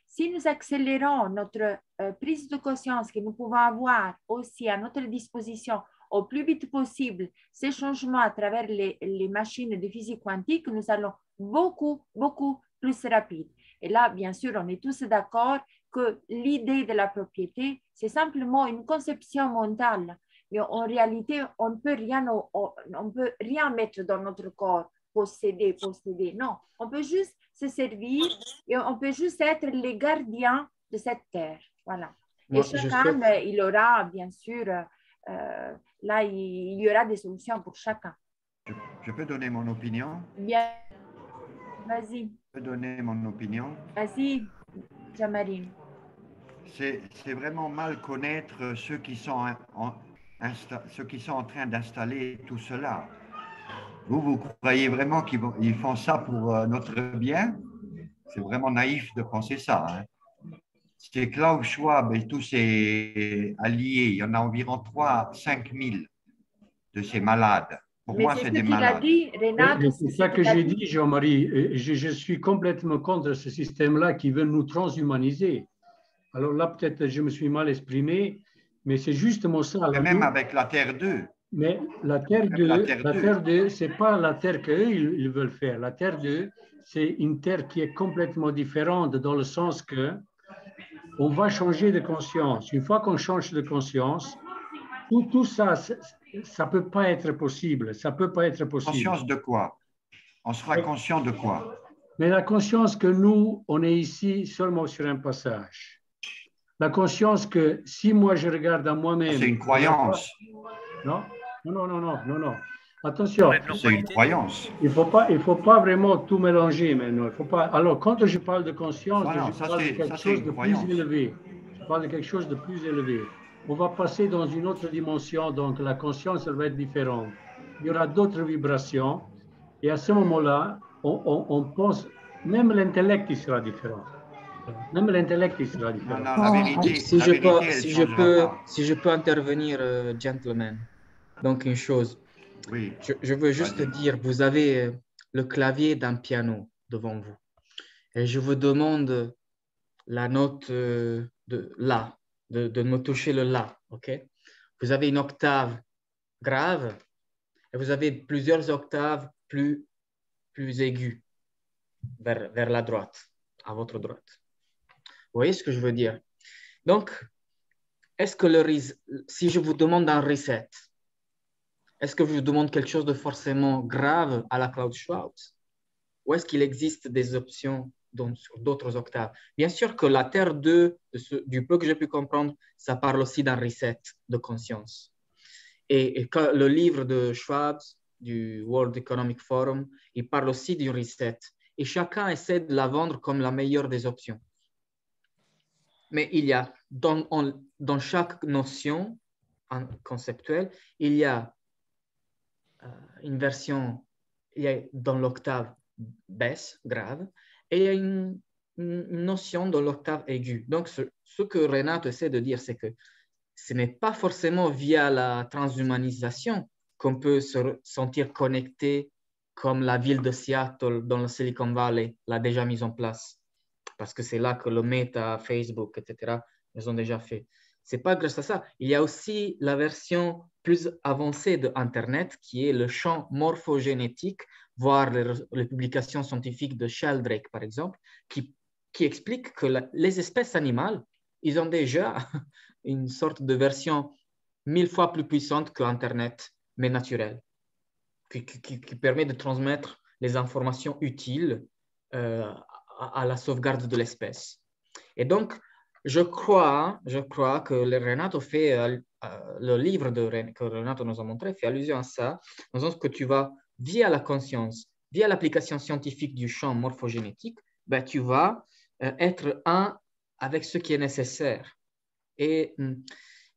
si nous accélérons notre prise de conscience que nous pouvons avoir aussi à notre disposition au plus vite possible ces changements à travers les machines de physique quantique, nous allons beaucoup plus rapide. Et là, bien sûr, on est tous d'accord que l'idée de la propriété, c'est simplement une conception mentale. Mais en réalité, on ne peut rien mettre dans notre corps, posséder. Non, on peut juste se servir et on peut juste être les gardiens de cette terre. Voilà. Et chacun, il aura, bien sûr, là, il y aura des solutions pour chacun. Je peux donner mon opinion? Bien. Vas-y. Je peux donner mon opinion? Vas-y, Jean-Marie. C'est vraiment mal connaître ceux qui sont en train d'installer tout cela. Vous croyez vraiment qu'ils font ça pour notre bien? C'est vraiment naïf de penser ça. Hein? C'est Klaus Schwab et tous ses alliés. Il y en a environ 3-5 000 de ces malades. Pour moi, c'est des malades. C'est ça que j'ai dit, Jean-Marie. Je suis complètement contre ce système-là qui veut nous transhumaniser. Alors là, peut-être je me suis mal exprimé, mais c'est justement ça. Mais même avec la Terre 2. Mais la Terre 2, ce n'est pas la Terre qu'eux, ils veulent faire. La Terre 2, c'est une Terre qui est complètement différente dans le sens que on va changer de conscience. Une fois qu'on change de conscience, tout ça, ça ne peut pas être possible. Ça peut pas être possible. Conscience de quoi? On sera conscient de quoi? Mais la conscience que nous, on est ici seulement sur un passage. La conscience que si moi je regarde à moi-même... C'est une croyance. Non. Attention. C'est une croyance. Il faut pas vraiment tout mélanger maintenant. Il faut pas... Alors, quand je parle de conscience, je parle de quelque chose de plus élevé. Je parle de quelque chose de plus élevé. On va passer dans une autre dimension, donc la conscience, elle va être différente. Il y aura d'autres vibrations. Et à ce moment-là, on pense, même l'intellect, il sera différent. Même l'intellect, il sera différent. Non, la vérité, si je peux intervenir, gentlemen. Donc, une chose. Oui. Je veux juste dire, vous avez le clavier d'un piano devant vous. Et je vous demande la note de La, de me toucher le La, ok? Vous avez une octave grave et vous avez plusieurs octaves plus aiguës vers la droite, à votre droite. Vous voyez ce que je veux dire? Donc, est-ce que si je vous demande un reset, est-ce que je vous demande quelque chose de forcément grave à la Klaus Schwab? Ou est-ce qu'il existe des options sur d'autres octaves? Bien sûr que la Terre 2, du peu que j'ai pu comprendre, ça parle aussi d'un reset de conscience. Et le livre de Schwab, du World Economic Forum, il parle aussi du reset. Et chacun essaie de la vendre comme la meilleure des options. Mais il y a, dans chaque notion conceptuelle, il y a une version, il y a dans l'octave basse, grave, et il y a une notion dans l'octave aiguë. Donc, ce que Renato essaie de dire, c'est que ce n'est pas forcément via la transhumanisation qu'on peut se sentir connecté comme la ville de Seattle dans le Silicon Valley l'a déjà mise en place. Parce que c'est là que le Meta, Facebook, etc., ils ont déjà fait. Ce n'est pas grâce à ça. Il y a aussi la version plus avancée d'Internet qui est le champ morphogénétique, voire les publications scientifiques de Sheldrake, par exemple, qui expliquent que les espèces animales, ils ont déjà une sorte de version 1000 fois plus puissante que Internet, mais naturelle, qui permet de transmettre les informations utiles à la sauvegarde de l'espèce. Et donc, je crois que Renato fait, le livre que Renato nous a montré fait allusion à ça, dans le sens que tu vas, via la conscience, via l'application scientifique du champ morphogénétique, ben, tu vas être un avec ce qui est nécessaire. Et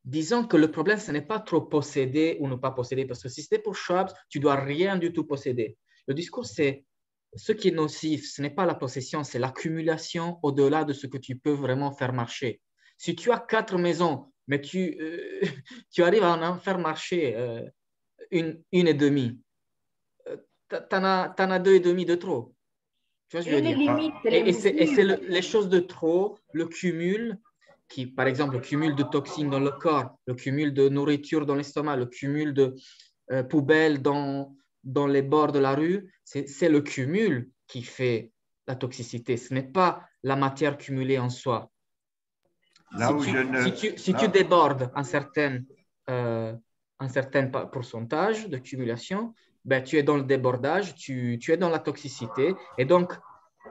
disons que le problème, ce n'est pas trop posséder ou ne pas posséder, parce que si c'était pour Schwab, tu ne dois rien du tout posséder. Le discours, c'est ce qui est nocif, ce n'est pas la possession, c'est l'accumulation au-delà de ce que tu peux vraiment faire marcher. Si tu as 4 maisons, mais tu arrives à en faire marcher une et demie, tu en as 2 et demi de trop. Tu vois ce que je veux dire? Et c'est les choses de trop, le cumul, qui, par exemple, le cumul de toxines dans le corps, le cumul de nourriture dans l'estomac, le cumul de poubelles dans les bords de la rue, c'est le cumul qui fait la toxicité. Ce n'est pas la matière cumulée en soi. Si tu débordes un certain pourcentage de cumulation, ben, tu es dans le débordage, tu es dans la toxicité. Et donc,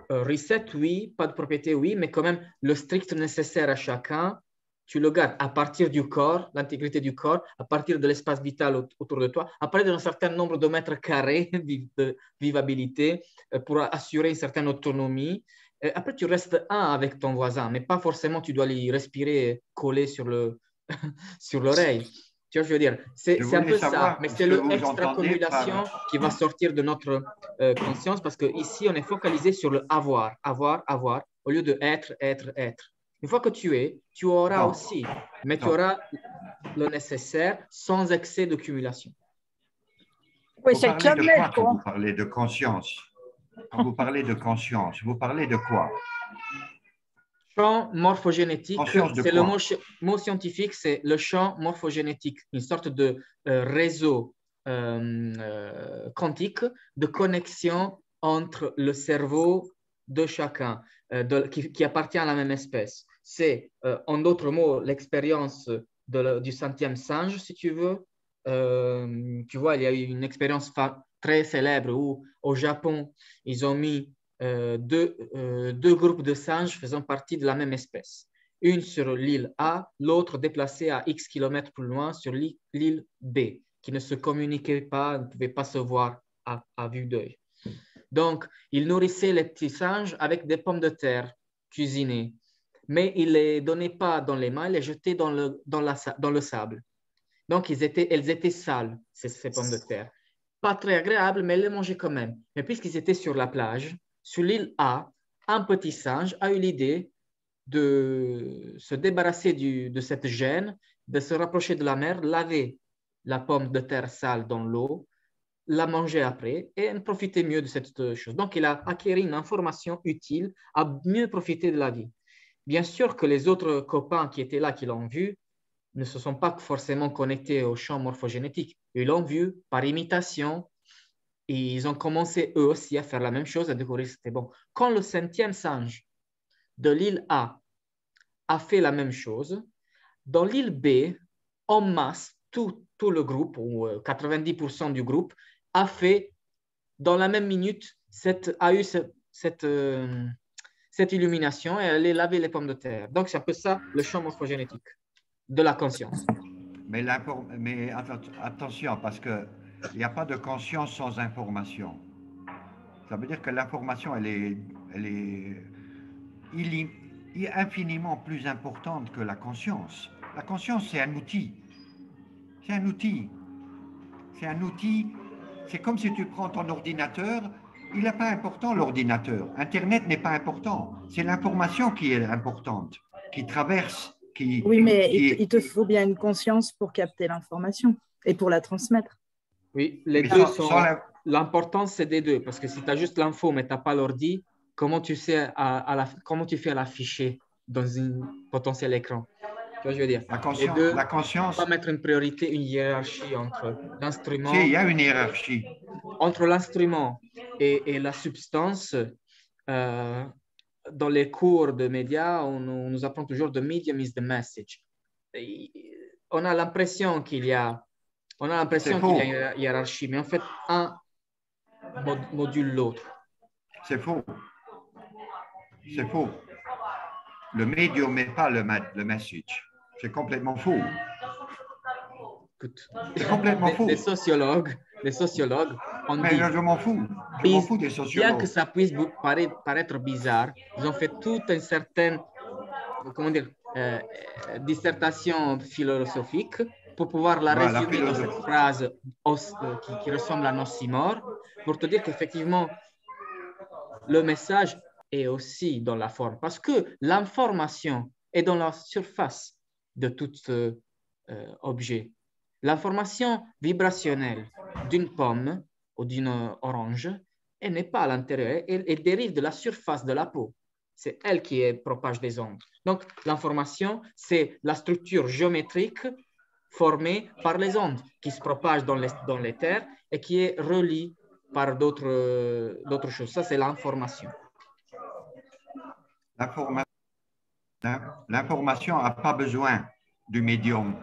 reset, oui, pas de propriété, oui, mais quand même, le strict nécessaire à chacun, tu le gardes à partir du corps, l'intégrité du corps, à partir de l'espace vital autour de toi, à partir d'un certain nombre de mètres carrés de vivabilité pour assurer une certaine autonomie. Et après, tu restes un avec ton voisin, mais pas forcément tu dois lui respirer collé sur l'oreille. Tu vois, je veux dire, c'est un peu ça, mais c'est l'extracumulation qui va sortir de notre conscience parce qu'ici, on est focalisé sur le avoir, au lieu de être. Une fois que tu es, tu auras aussi, mais tu auras le nécessaire sans excès de cumulation. Oui, c'est Quand vous parlez de conscience, quand vous parlez de conscience, vous parlez de quoi? Champ morphogénétique, c'est le mot scientifique, c'est le champ morphogénétique, une sorte de réseau quantique de connexion entre le cerveau de chacun qui appartient à la même espèce. C'est, en d'autres mots, l'expérience du centième singe, si tu veux. Tu vois, il y a eu une expérience très célèbre où, au Japon, ils ont mis deux groupes de singes faisant partie de la même espèce. Une sur l'île A, l'autre déplacée à X kilomètres plus loin sur l'île B, qui ne se communiquaient pas, ne pouvaient pas se voir à vue d'œil. Donc, ils nourrissaient les petits singes avec des pommes de terre cuisinées, mais ils ne les donnaient pas dans les mains, ils les jetaient dans le sable. Donc, elles étaient sales, ces pommes de terre. Pas très agréables, mais ils les mangeaient quand même. Mais puisqu'ils étaient sur la plage, sur l'île A, un petit singe a eu l'idée de se débarrasser de cette gêne, de se rapprocher de la mer, laver la pomme de terre sale dans l'eau, la manger après et profiter mieux de cette chose. Donc, il a acquis une information utile à mieux profiter de la vie. Bien sûr que les autres copains qui étaient là, qui l'ont vu, ne se sont pas forcément connectés au champ morphogénétique. Ils l'ont vu par imitation et ils ont commencé eux aussi à faire la même chose, à découvrir que c'était bon. Quand le 5e singe de l'île A fait la même chose, dans l'île B, en masse, tout le groupe, ou 90% du groupe, a fait dans la même minute, a eu cette illumination et allait laver les pommes de terre. Donc, c'est un peu ça le champ morphogénétique de la conscience. Mais attention, parce qu'il n'y a pas de conscience sans information. Ça veut dire que l'information, elle est infiniment plus importante que la conscience. La conscience, c'est un outil. C'est un outil. C'est un outil. C'est comme si tu prends ton ordinateur. Il n'est pas important, l'ordinateur. Internet n'est pas important. C'est l'information qui est importante, qui traverse. Oui, mais il te faut bien une conscience pour capter l'information et pour la transmettre. Oui, les deux sont... L'importance, c'est des deux. Parce que si tu as juste l'info, mais tu n'as pas l'ordi, comment tu sais comment tu fais à l'afficher dans un potentiel écran? Tu vois, je veux dire. La conscience. Pas mettre une priorité, une hiérarchie entre l'instrument. Si, il y a une hiérarchie. Entre l'instrument et la substance, dans les cours de médias, on nous apprend toujours the medium is the message. On a l'impression qu'il y a une hiérarchie, mais en fait, un module l'autre. C'est faux. C'est faux. Le médium n'est pas le message. C'est complètement faux. C'est complètement faux. Les sociologues ont dit... Mais je m'en fous. Je m'en fous des sociologues. Bien que ça puisse paraître bizarre, ils ont fait toute une certaine dissertation philosophique pour pouvoir la résumer dans cette phrase qui ressemble à oxymore, pour te dire qu'effectivement, le message est aussi dans la forme, parce que l'information est dans la surface de tout objet. L'information vibrationnelle d'une pomme ou d'une orange, elle n'est pas à l'intérieur, elle dérive de la surface de la peau. C'est elle qui propage des ondes. Donc, l'information, c'est la structure géométrique formée par les ondes qui se propagent dans l'éther et qui est reliée par d'autres choses. Ça, c'est l'information. L'information n'a pas besoin du médium.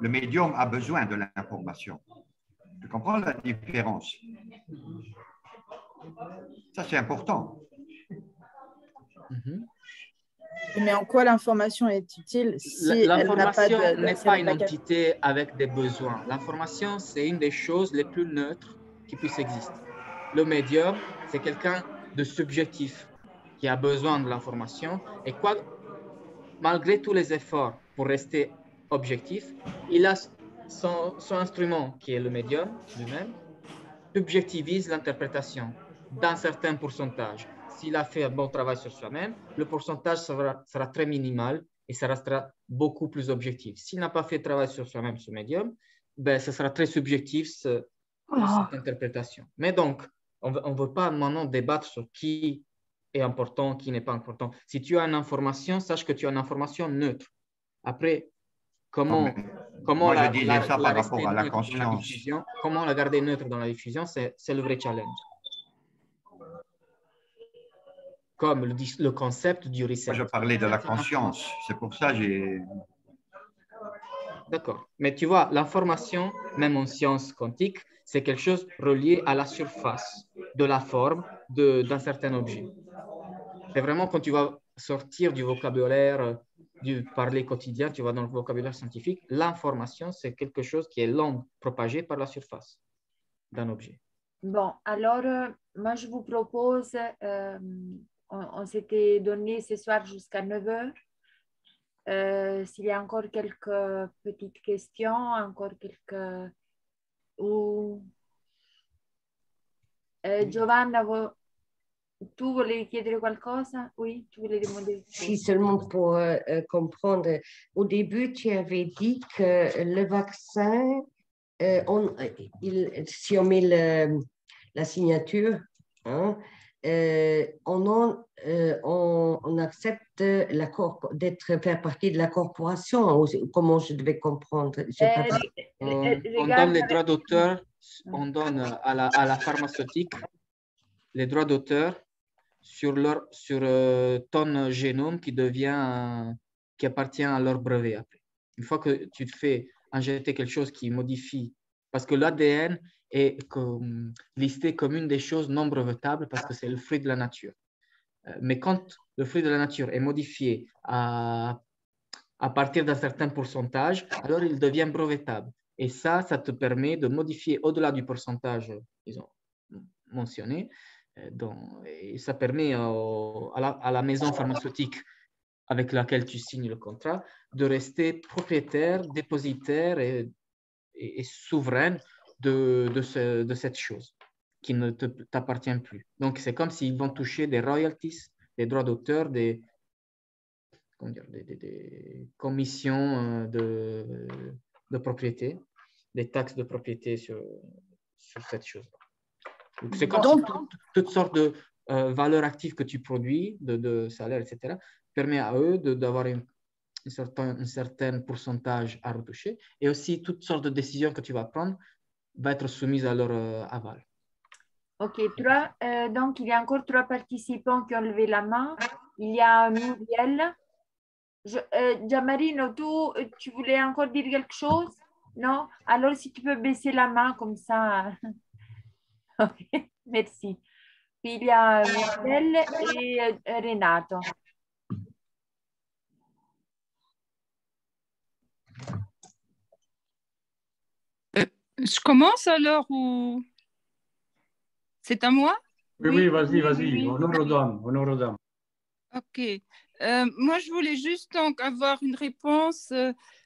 Le médium a besoin de l'information. Tu comprends la différence? Ça, c'est important. Mais en quoi l'information est utile si l'information n'est pas une entité avec des besoins. L'information, c'est une des choses les plus neutres qui puissent exister. Le médium, c'est quelqu'un de subjectif qui a besoin de l'information et malgré tous les efforts pour rester objectif, il a son instrument qui est le médium lui-même, subjectivise l'interprétation d'un certain pourcentage. S'il a fait un bon travail sur soi-même, le pourcentage sera très minimal et ça restera beaucoup plus objectif. S'il n'a pas fait de travail sur soi-même, ce médium, ce sera très subjectif, cette interprétation. Mais donc, on ne veut pas maintenant débattre sur qui est important, qui n'est pas important. Si tu as une information, sache que tu as une information neutre. Après, comment la garder neutre dans la diffusion, c'est le vrai challenge. Comme le concept du reset. Moi, je parlais de la conscience. C'est pour ça que j'ai... D'accord. Mais tu vois, l'information, même en sciences quantiques, c'est quelque chose relié à la surface de la forme d'un certain objet. C'est vraiment quand tu vas sortir du vocabulaire, du parler quotidien, tu vas dans le vocabulaire scientifique, l'information, c'est quelque chose qui est l'onde propagée par la surface d'un objet. Bon, alors, moi, je vous propose... on s'était donné ce soir jusqu'à 9h. S'il y a encore quelques petites questions, encore quelques... Giovanna, tu volevi chiedere qualcosa? Oui, tu voulais demander. Si, seulement pour comprendre. Au début, tu avais dit que le vaccin si on met la signature, hein, on accepte faire partie de la corporation, ou comment je devais comprendre? On donne les droits d'auteur, on donne à la pharmaceutique les droits d'auteur sur ton génome qui appartient à leur brevet après. Une fois que tu te fais injecter quelque chose qui modifie, parce que l'ADN est listé comme une des choses non brevetables parce que c'est le fruit de la nature. Mais quand le fruit de la nature est modifié à partir d'un certain pourcentage, alors il devient brevetable. Et ça te permet de modifier au-delà du pourcentage, disons, mentionné. Et ça permet à la maison pharmaceutique avec laquelle tu signes le contrat de rester propriétaire, dépositaire et souveraine de cette chose qui ne t'appartient plus. Donc, c'est comme s'ils vont toucher des royalties, des droits d'auteur, des commissions de propriété, des taxes de propriété sur cette chose. Donc, c'est comme si toutes sortes de valeurs actives que tu produis, de salaire, etc., permet à eux d'avoir un certain pourcentage à retoucher, et aussi toutes sortes de décisions que tu vas prendre vont être soumises à leur aval. Ok, donc il y a encore 3 participants qui ont levé la main. Il y a Muriel. Gianmarino, tu voulais encore dire quelque chose? Non? Alors, si tu peux baisser la main comme ça. Ok, merci. Puis il y a Muriel et Renato. Je commence alors ou c'est à moi? Oui, vas-y. Honneur aux dames. Ok. Moi, je voulais juste donc avoir une réponse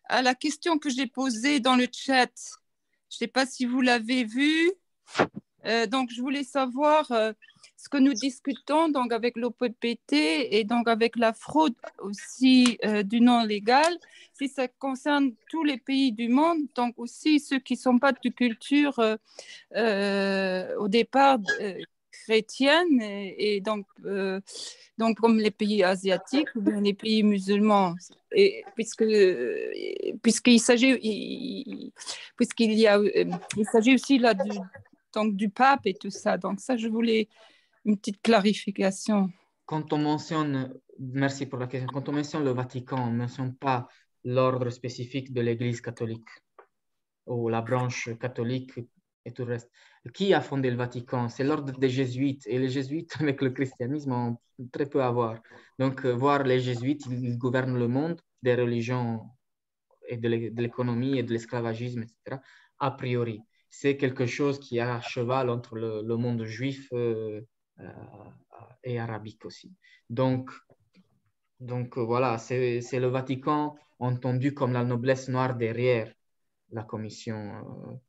à la question que j'ai posée dans le chat. Je ne sais pas si vous l'avez vue. Donc, je voulais savoir ce que nous discutons donc avec l'OPPT et donc avec la fraude aussi du non légal, si ça concerne tous les pays du monde, donc aussi ceux qui ne sont pas de culture au départ chrétienne et donc comme les pays asiatiques ou bien les pays musulmans, et puisqu'il s'agit aussi là du pape et tout ça. Donc ça, je voulais une petite clarification. Quand on mentionne, merci pour la question, quand on mentionne le Vatican, on ne mentionne pas l'ordre spécifique de l'Église catholique ou la branche catholique et tout le reste. Qui a fondé le Vatican? C'est l'ordre des jésuites. Et les jésuites, avec le christianisme, ont très peu à voir. Donc, voir les jésuites, ils gouvernent le monde des religions et de l'économie et de l'esclavagisme, etc. A priori, c'est quelque chose qui est à cheval entre le monde juif et arabique aussi. Donc voilà, c'est le Vatican entendu comme la noblesse noire derrière la commission,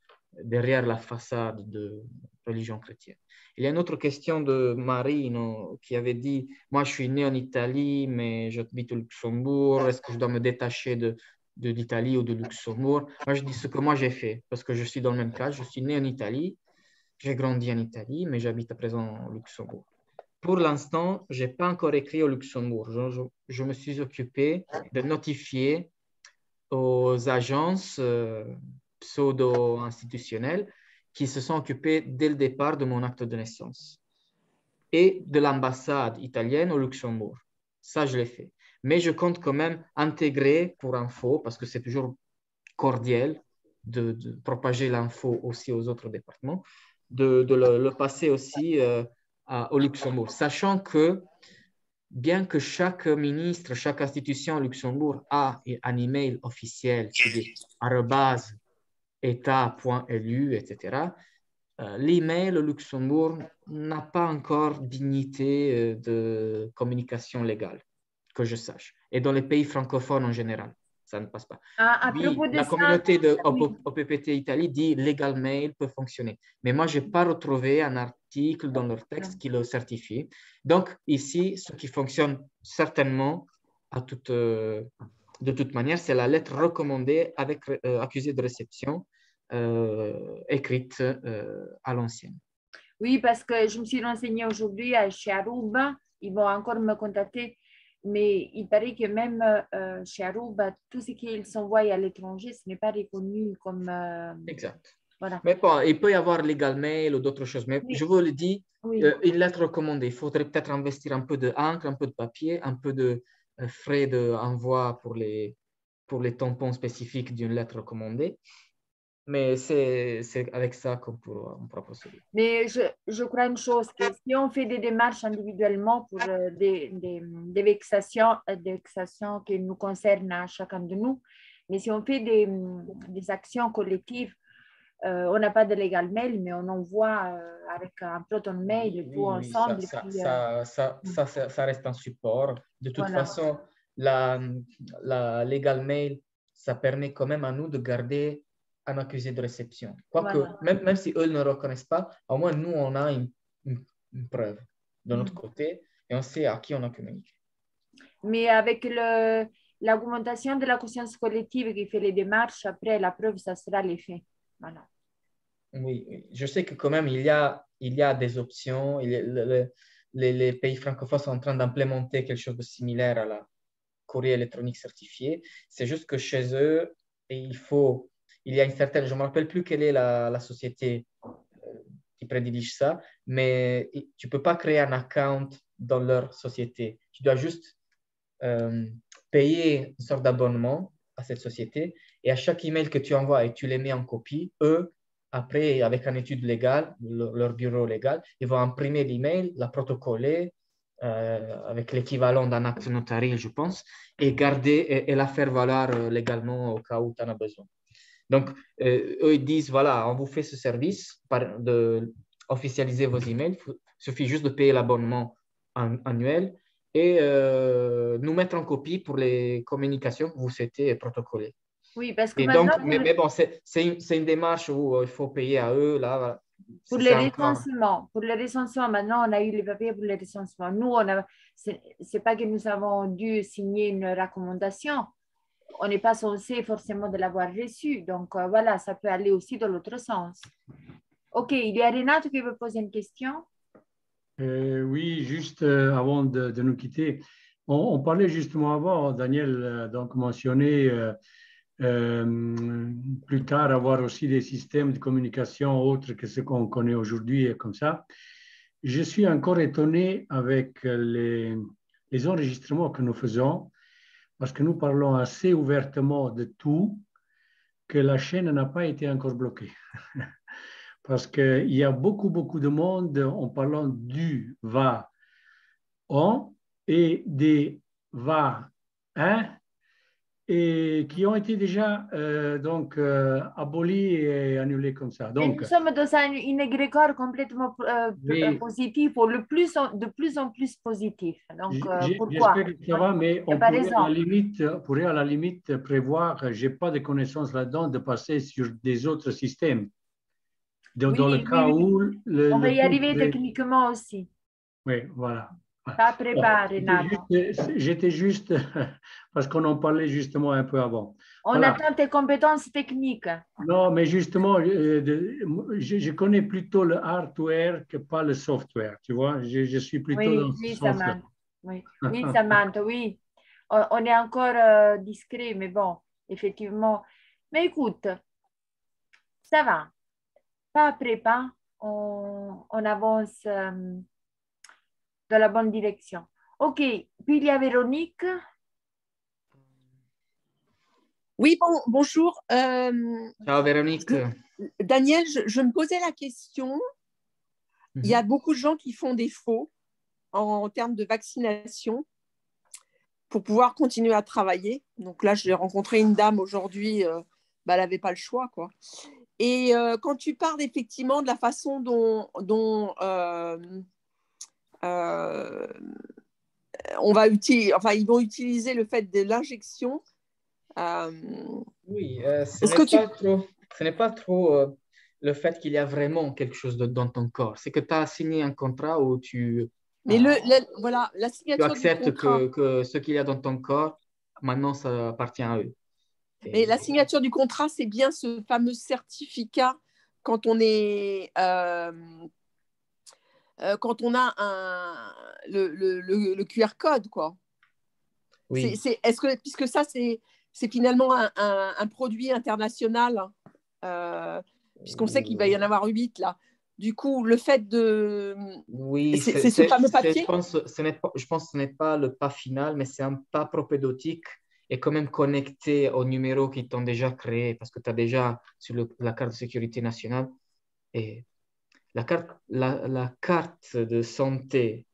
derrière la façade de religion chrétienne. Il y a une autre question de Marino qui avait dit « Moi, je suis né en Italie, mais j'habite au Luxembourg. Est-ce que je dois me détacher de l'Italie ou de Luxembourg ?» Moi, je dis ce que moi j'ai fait, parce que je suis dans le même cas. Je suis né en Italie, j'ai grandi en Italie, mais j'habite à présent au Luxembourg. Pour l'instant, je n'ai pas encore écrit au Luxembourg. Je me suis occupé de notifier aux agences pseudo-institutionnelles qui se sont occupées dès le départ de mon acte de naissance et de l'ambassade italienne au Luxembourg. Ça, je l'ai fait. Mais je compte quand même intégrer pour info, parce que c'est toujours cordial de propager l'info aussi aux autres départements, de le passer aussi au Luxembourg, sachant que bien que chaque ministre, chaque institution au Luxembourg a un email officiel qui dit @eta.lu, etc., l'email au Luxembourg n'a pas encore dignité de communication légale, que je sache. Et dans les pays francophones en général, ça ne passe pas. La communauté de OPPT Italie dit Legal Mail peut fonctionner. Mais moi, je n'ai pas retrouvé un article dans leur texte qui le certifie. Donc, ici, ce qui fonctionne certainement de toute manière, c'est la lettre recommandée avec accusé de réception écrite à l'ancienne. Oui, parce que je me suis renseignée aujourd'hui chez Aruba. Ils vont encore me contacter. Mais il paraît que même chez Aruba, tout ce qu'ils s'envoie à l'étranger, ce n'est pas reconnu comme… Exact. Voilà. Mais bon, il peut y avoir legal mail ou d'autres choses. Mais Oui. je vous le dis, Oui. une lettre recommandée. Il faudrait peut-être investir un peu d'encre, un peu de papier, un peu de frais d'envoi pour les tampons spécifiques d'une lettre recommandée. Mais c'est avec ça qu'on pourra procéder. Mais je crois une chose, que si on fait des démarches individuellement pour des vexations qui nous concernent à chacun de nous, mais si on fait des actions collectives, on n'a pas de legal mail, mais on envoie avec un proton mail tout ensemble. Ça reste un support. De toute Voilà. façon, la legal mail, ça permet quand même à nous de garder un accusé de réception. Quoique, Voilà. même si eux ne le reconnaissent pas, au moins nous, on a une preuve de notre côté et on sait à qui on a communiqué. Mais avec l'augmentation de la conscience collective qui fait les démarches, après la preuve, ça sera l'effet. Voilà. Oui, je sais que quand même, il y a des options. Les pays francophones sont en train d'implémenter quelque chose de similaire à la courrier électronique certifié. C'est juste que chez eux, il y a une certaine, je ne me rappelle plus quelle est la société qui prédige ça, mais tu ne peux pas créer un account dans leur société. Tu dois juste payer une sorte d'abonnement à cette société et à chaque email que tu envoies et tu les mets en copie, eux, après, avec une étude légale, leur bureau légal, ils vont imprimer l'email, la protocoler avec l'équivalent d'un acte notarial, je pense, et garder et la faire valoir légalement au cas où tu en as besoin. Donc, eux, ils disent, voilà, on vous fait ce service de officialiser vos emails. Il suffit juste de payer l'abonnement annuel et nous mettre en copie pour les communications que vous souhaitez protocoler. Oui, parce que et maintenant… donc, mais bon, c'est une démarche où il faut payer à eux. Là, pour les recensements, maintenant, on a eu les papiers pour les recensements. Nous, c'est pas que nous avons dû signer une recommandation. On n'est pas censé forcément de l'avoir reçu. Donc, voilà, ça peut aller aussi dans l'autre sens. OK, il y a Renato qui veut poser une question. Oui, juste avant de nous quitter, on parlait justement avant, Daniel donc mentionnait plus tard avoir aussi des systèmes de communication autres que ce qu'on connaît aujourd'hui et comme ça. Je suis encore étonné avec les enregistrements que nous faisons parce que nous parlons assez ouvertement de tout, que la chaîne n'a pas été encore bloquée. Parce qu'il y a beaucoup de monde en parlant du va on et des va un et qui ont été déjà abolis et annulés comme ça. Donc, et nous sommes dans une égrégore complètement positive, ou de plus en plus positif. Donc, pourquoi? J'espère que ça va, mais on pourrait à la limite prévoir, je n'ai pas de connaissances là-dedans, de passer sur des autres systèmes. Dans le cas où… on va y arriver techniquement aussi. Oui, voilà. Pas préparé, Renato. J'étais juste, parce qu'on en parlait justement un peu avant. On attend tes compétences techniques. Non, mais justement, je connais plutôt le hardware que pas le software, tu vois. Je suis plutôt dans ce sens-là. Oui, Samantha, oui. On est encore discret, mais bon, effectivement. Mais écoute, ça va. Pas après pas, on avance dans la bonne direction. OK, puis il y a Véronique. Oui, bonjour. Ciao Véronique. Daniel, je me posais la question. Il y a beaucoup de gens qui font des faux en termes de vaccination pour pouvoir continuer à travailler. Donc là, j'ai rencontré une dame aujourd'hui, elle n'avait pas le choix, quoi. Et quand tu parles effectivement de la façon dont ils vont utiliser le fait de l'injection. Oui, ce n'est pas trop le fait qu'il y a vraiment quelque chose dans ton corps. C'est que tu as signé un contrat où tu… Mais voilà, la signature tu acceptes du contrat. que ce qu'il y a dans ton corps, maintenant, ça appartient à eux. Mais la signature du contrat, c'est bien ce fameux certificat quand on est quand on a le QR code, quoi. Oui. Est-ce que, puisque ça, c'est finalement un produit international, puisqu'on sait qu'il va y en avoir 8 là. Du coup, le fait de... Oui, c'est ce fameux papier. je pense que ce n'est pas le pas final, mais c'est un pas propédeutique et quand même connecté aux numéros qui t'ont déjà créé, parce que tu as déjà sur la carte de sécurité nationale et la carte de santé,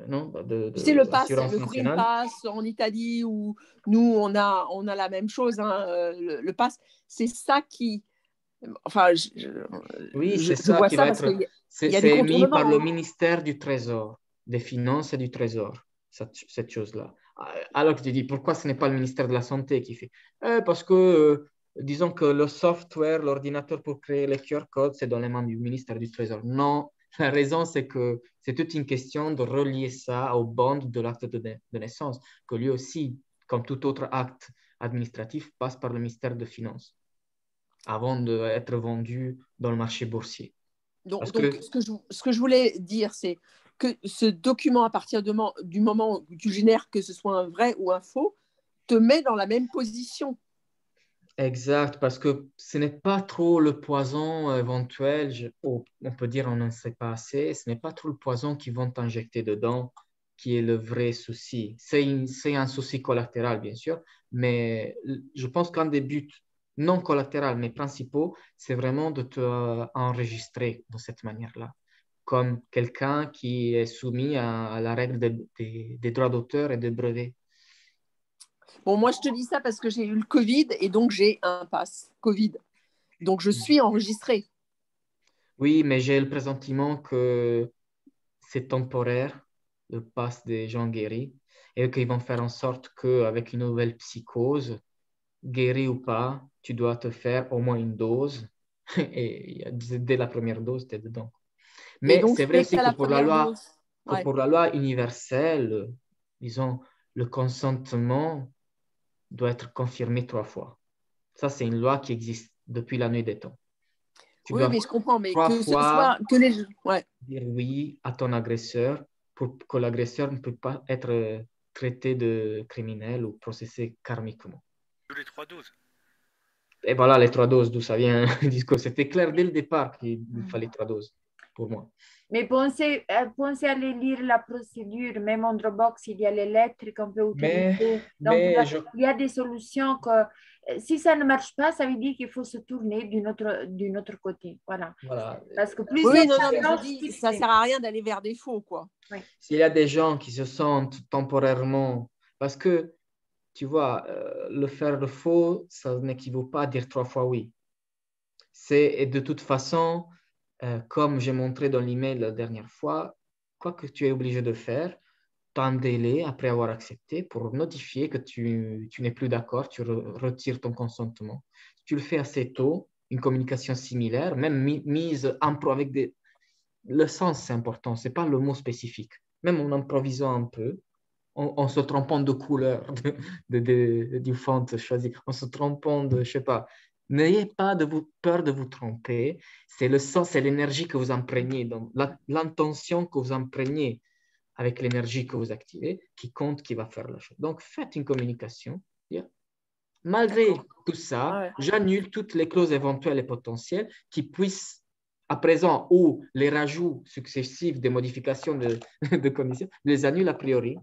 non, C'est le pass, assurance le Green nationale. Pass en Italie, où nous, on a la même chose, hein, le pass. C'est ça qui... Enfin, Oui, c'est je ça vois qui ça va parce être. qu'il y a C'est des émis par contournements. le ministère du Trésor, des Finances et du Trésor, cette chose-là. Alors que tu dis, pourquoi ce n'est pas le ministère de la Santé qui fait? Parce que, disons que le software, l'ordinateur pour créer les QR codes, c'est dans les mains du ministère du Trésor. Non, la raison, c'est que c'est toute une question de relier ça aux bandes de l'acte de naissance, que lui aussi, comme tout autre acte administratif, passe par le ministère des Finances avant d'être vendu dans le marché boursier. Donc ce que je voulais dire, c'est que ce document, à partir du moment où tu génères que ce soit un vrai ou un faux, te met dans la même position. Exact, parce que ce n'est pas trop le poison éventuel, on peut dire on n'en sait pas assez, ce n'est pas trop le poison qu'ils vont t'injecter dedans qui est le vrai souci. C'est un souci collatéral, bien sûr, mais je pense qu'un des buts non collatéraux, mais principaux, c'est vraiment de te enregistrer de cette manière-là, comme quelqu'un qui est soumis à la règle des droits d'auteur et des brevets. Bon, moi, je te dis ça parce que j'ai eu le Covid et donc j'ai un pass Covid. Donc, je suis enregistrée. Oui, mais j'ai le pressentiment que c'est temporaire, le pass des gens guéris, et qu'ils vont faire en sorte qu'avec une nouvelle psychose, guéri ou pas, tu dois te faire au moins une dose, et dès la première dose, tu es dedans. Mais donc, c'est vrai aussi qu'à que la première dose. Ouais. pour la loi universelle, disons, le consentement doit être confirmé 3 fois. Ça, c'est une loi qui existe depuis la nuit des temps. Oui, mais je comprends, mais 3 que fois ce soit que les... Ouais. dire oui à ton agresseur pour que l'agresseur ne peut pas être traité de criminel ou processé karmiquement. Les 3 doses. Et voilà les 3 doses, d'où ça vient le discours. C'était clair dès le départ qu'il fallait 3 doses pour moi. Mais pensez à aller lire la procédure. Même en Dropbox, il y a les lettres qu'on peut utiliser. Donc, il y a des solutions que si ça ne marche pas, ça veut dire qu'il faut se tourner d'un autre côté. Voilà. Parce que plus oui, non, mais je dis, ça ne sert à rien d'aller vers des faux, quoi. Oui. S'il y a des gens qui se sentent temporairement... Parce que, tu vois, le faire le faux, ça n'équivaut pas à dire 3 fois oui. Et de toute façon, comme j'ai montré dans l'email la dernière fois, quoi que tu es obligé de faire, tu as un délai après avoir accepté pour notifier que tu n'es plus d'accord, tu retires ton consentement. Si tu le fais assez tôt, une communication similaire, même mise en pro avec des... Le sens, c'est important, ce n'est pas le mot spécifique. Même en improvisant un peu, en se trompant de couleur du font choisi, en se trompant de, je sais pas, n'ayez pas peur de vous tromper. C'est le sens, c'est l'énergie que vous imprégnez, donc l'intention que vous imprégnez avec l'énergie que vous activez, qui compte, qui va faire la chose. Donc, faites une communication. Malgré tout ça, j'annule toutes les clauses éventuelles et potentielles qui puissent, à présent, ou les rajouts successifs des modifications de conditions, les annule a priori,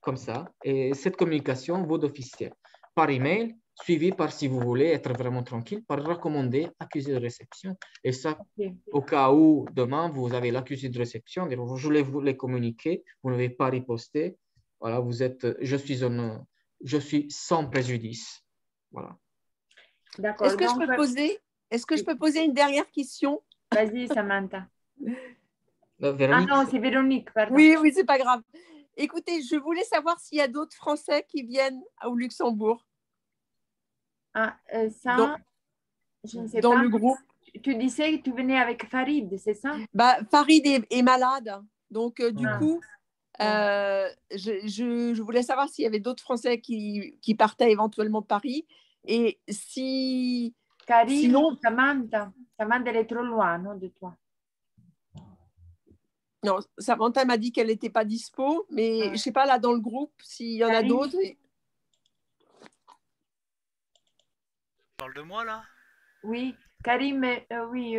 comme ça. Et cette communication vaut d'officiel. Par email, suivi par, si vous voulez être vraiment tranquille, par recommandé accusé de réception. Et ça, au cas où demain, vous avez l'accusé de réception, je voulais vous les communiquer, vous n'avez pas riposté. Voilà, vous êtes, je suis sans préjudice. Voilà. D'accord. Est-ce que je peux poser une dernière question? Vas-y, Samantha. Véronique. Ah non, c'est Véronique, pardon. Oui, c'est pas grave. Écoutez, je voulais savoir s'il y a d'autres Français qui viennent au Luxembourg. Ah, ça, je ne sais pas. Dans le groupe. Tu disais que tu venais avec Farid, c'est ça? Farid est malade. Donc, du coup, je voulais savoir s'il y avait d'autres Français qui partaient éventuellement de Paris. Et si... Karim, sinon... Samantha, elle est trop loin, non, de toi. Non, Samantha m'a dit qu'elle n'était pas dispo, mais je ne sais pas, là, dans le groupe, s'il y en a d'autres. Tu parles de moi, là? Oui, Karim, oui,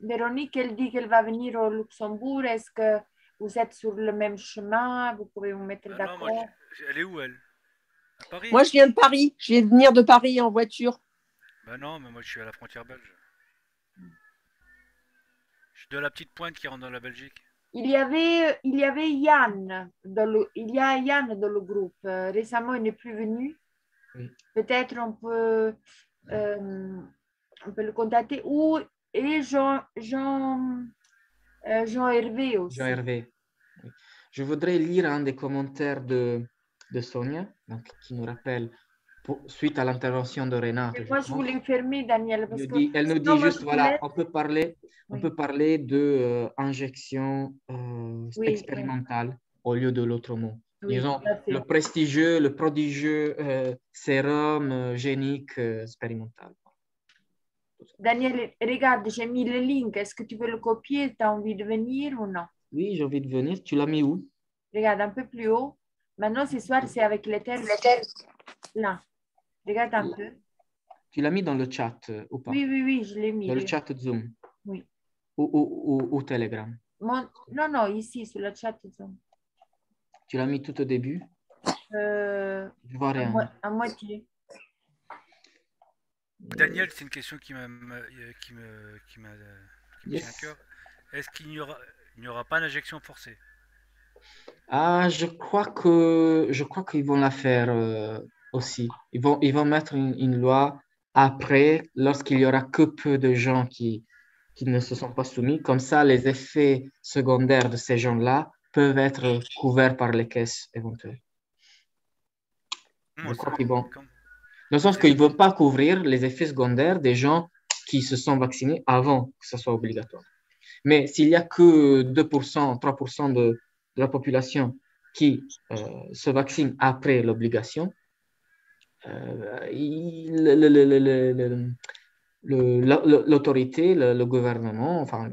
Véronique, elle dit qu'elle va venir au Luxembourg. Est-ce que vous êtes sur le même chemin? Vous pouvez vous mettre d'accord? Non, elle est où, elle? À Paris? Moi, je viens de Paris. Je viens de venir de Paris en voiture. Ben non, mais moi, je suis à la frontière belge. Je suis de la petite pointe qui rentre dans la Belgique. Il y avait Yann, il y a Yann dans le groupe. Récemment, il n'est plus venu. Oui. Peut-être on peut le contacter. Ou et Jean-Hervé aussi. Jean-Hervé. Oui. Je voudrais lire un des commentaires de Sonia, donc, qui nous rappelle, suite à l'intervention de Renate. Moi, je voulais fermer, Daniel. Parce Elle nous dit juste, voilà, on peut parler de injection expérimentale au lieu de l'autre mot. Oui, Disons, le prestigieux, le prodigieux sérum génique expérimental. Daniel, regarde, j'ai mis le link. Est-ce que tu veux le copier? Tu as envie de venir ou non? Oui, j'ai envie de venir. Tu l'as mis où? Regarde, un peu plus haut. Maintenant, ce soir, c'est avec les termes. Là. Regarde un peu. Tu l'as mis dans le chat ou pas? Oui, je l'ai mis. Dans le chat Zoom? Oui. Ou Telegram? Non, ici, sur le chat Zoom. Tu l'as mis tout au début? Je vois rien. À moitié. Daniel, c'est une question qui me tient à cœur. Est-ce qu'il n'y aura pas d'injection forcée? Ah, je crois qu'ils vont la faire aussi. Ils vont mettre une loi après, lorsqu'il y aura que peu de gens qui ne se sont pas soumis. Comme ça, les effets secondaires de ces gens-là peuvent être couverts par les caisses éventuelles. Je crois qu'ils vont... Dans le sens qu'ils ne vont pas couvrir les effets secondaires des gens qui se sont vaccinés avant que ce soit obligatoire. Mais s'il n'y a que 2%, 3% de la population qui se vaccine après l'obligation, l'autorité, le gouvernement, enfin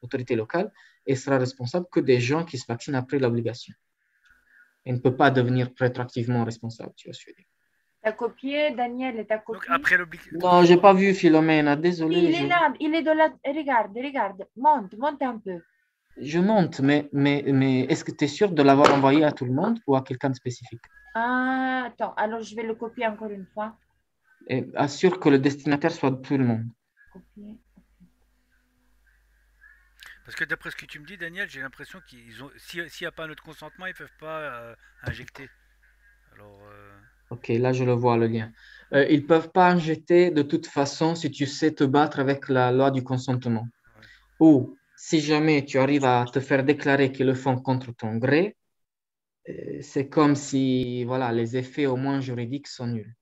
l'autorité locale, elle sera responsable que des gens qui se vaccinent après l'obligation. Elle ne peut pas devenir rétroactivement responsable, tu vois ce que je veux dire. T'as copié, Daniel, t'as copié? Donc, après l'obligation. Non, je n'ai pas vu Philomène, désolé. Il est là, il est de la... Regarde, monte un peu. Je monte, mais est-ce que tu es sûr de l'avoir envoyé à tout le monde ou à quelqu'un de spécifique? Ah, attends, alors je vais le copier encore une fois. Et assure que le destinataire soit de tout le monde. Copier. Parce que d'après ce que tu me dis, Daniel, j'ai l'impression qu'ils ont, s'il n'y a pas notre consentement, ils ne peuvent pas injecter. Alors, Ok, là je le vois, le lien. Ils ne peuvent pas injecter de toute façon si tu sais te battre avec la loi du consentement. Ouais. Ou si jamais tu arrives à te faire déclarer qu'ils le font contre ton gré, c'est comme si voilà, les effets au moins juridiques sont nuls.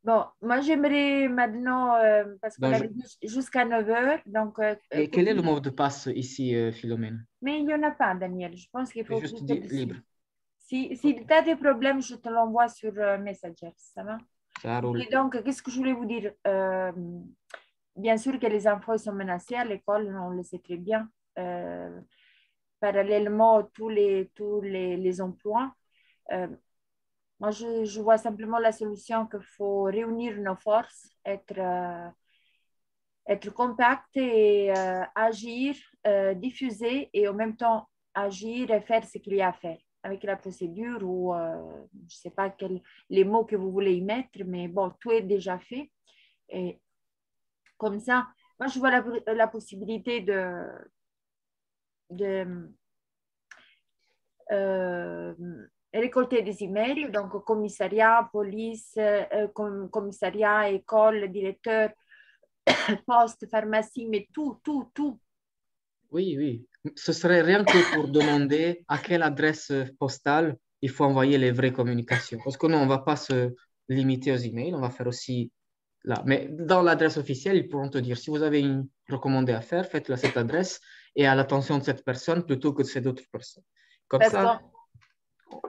Bon, moi j'aimerais maintenant, parce qu'on avait dit jusqu'à 9h. Donc, et quel est le mot de passe ici, Philomène? Mais il n'y en a pas, Daniel. Je pense qu'il faut juste dire libre. Si tu as des problèmes, je te l'envoie sur Messenger, ça va? Ça roule. Et donc, qu'est-ce que je voulais vous dire? Bien sûr que les enfants sont menacés à l'école, on le sait très bien. Parallèlement, tous les emplois. Moi, je vois simplement la solution qu'il faut réunir nos forces, être compact et agir, diffuser et en même temps agir et faire ce qu'il y a à faire avec la procédure ou je ne sais pas les mots que vous voulez y mettre, mais bon, tout est déjà fait. Et comme ça, moi, je vois la possibilité de récolter des emails, donc commissariat, police, commissariat, école, directeur, poste, pharmacie, mais tout. Oui. Ce serait rien que pour demander à quelle adresse postale il faut envoyer les vraies communications. Parce que nous, on ne va pas se limiter aux emails, on va faire aussi là. Mais dans l'adresse officielle, ils pourront te dire, si vous avez une recommandée à faire, faites-le à cette adresse et à l'attention de cette personne plutôt que de cette autre personne. Comme ça,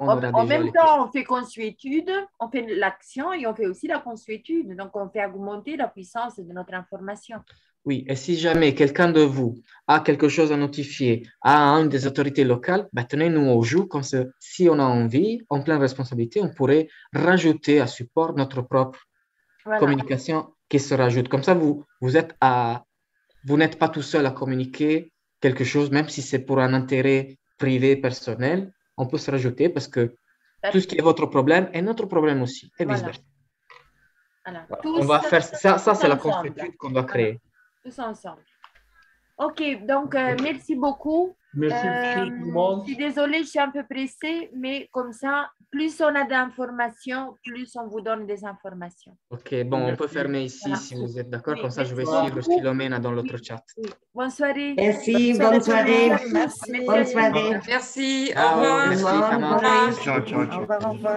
on aura En déjà même les temps, on fait consuétude, on fait l'action et on fait aussi la consuétude. Donc, on fait augmenter la puissance de notre information. Oui, et si jamais quelqu'un de vous a quelque chose à notifier à une des autorités locales, ben, tenez-nous au jus, comme ça, si on a envie, en pleine responsabilité, on pourrait rajouter à support notre propre communication qui se rajoute. Comme ça, vous n'êtes pas tout seul à communiquer quelque chose, même si c'est pour un intérêt privé, personnel, on peut se rajouter parce que tout ce qui est votre problème est notre problème aussi, et vice-versa. Voilà. On va faire ça, c'est la consuétude qu'on doit créer. Tous ensemble. Ok, donc merci beaucoup. Merci tout le monde. Je suis désolée, je suis un peu pressée, mais comme ça, plus on a d'informations, plus on vous donne des informations. Ok, bon, on peut fermer ici si vous êtes d'accord. Oui, comme ça, je vais merci suivre beaucoup. Philomena dans l'autre chat. Oui. Bonne soirée. Merci, bonne soirée. Merci. Bonne soirée. Merci, au Ciao, revoir. merci, Tamara. Ciao, ciao, ciao. Au revoir.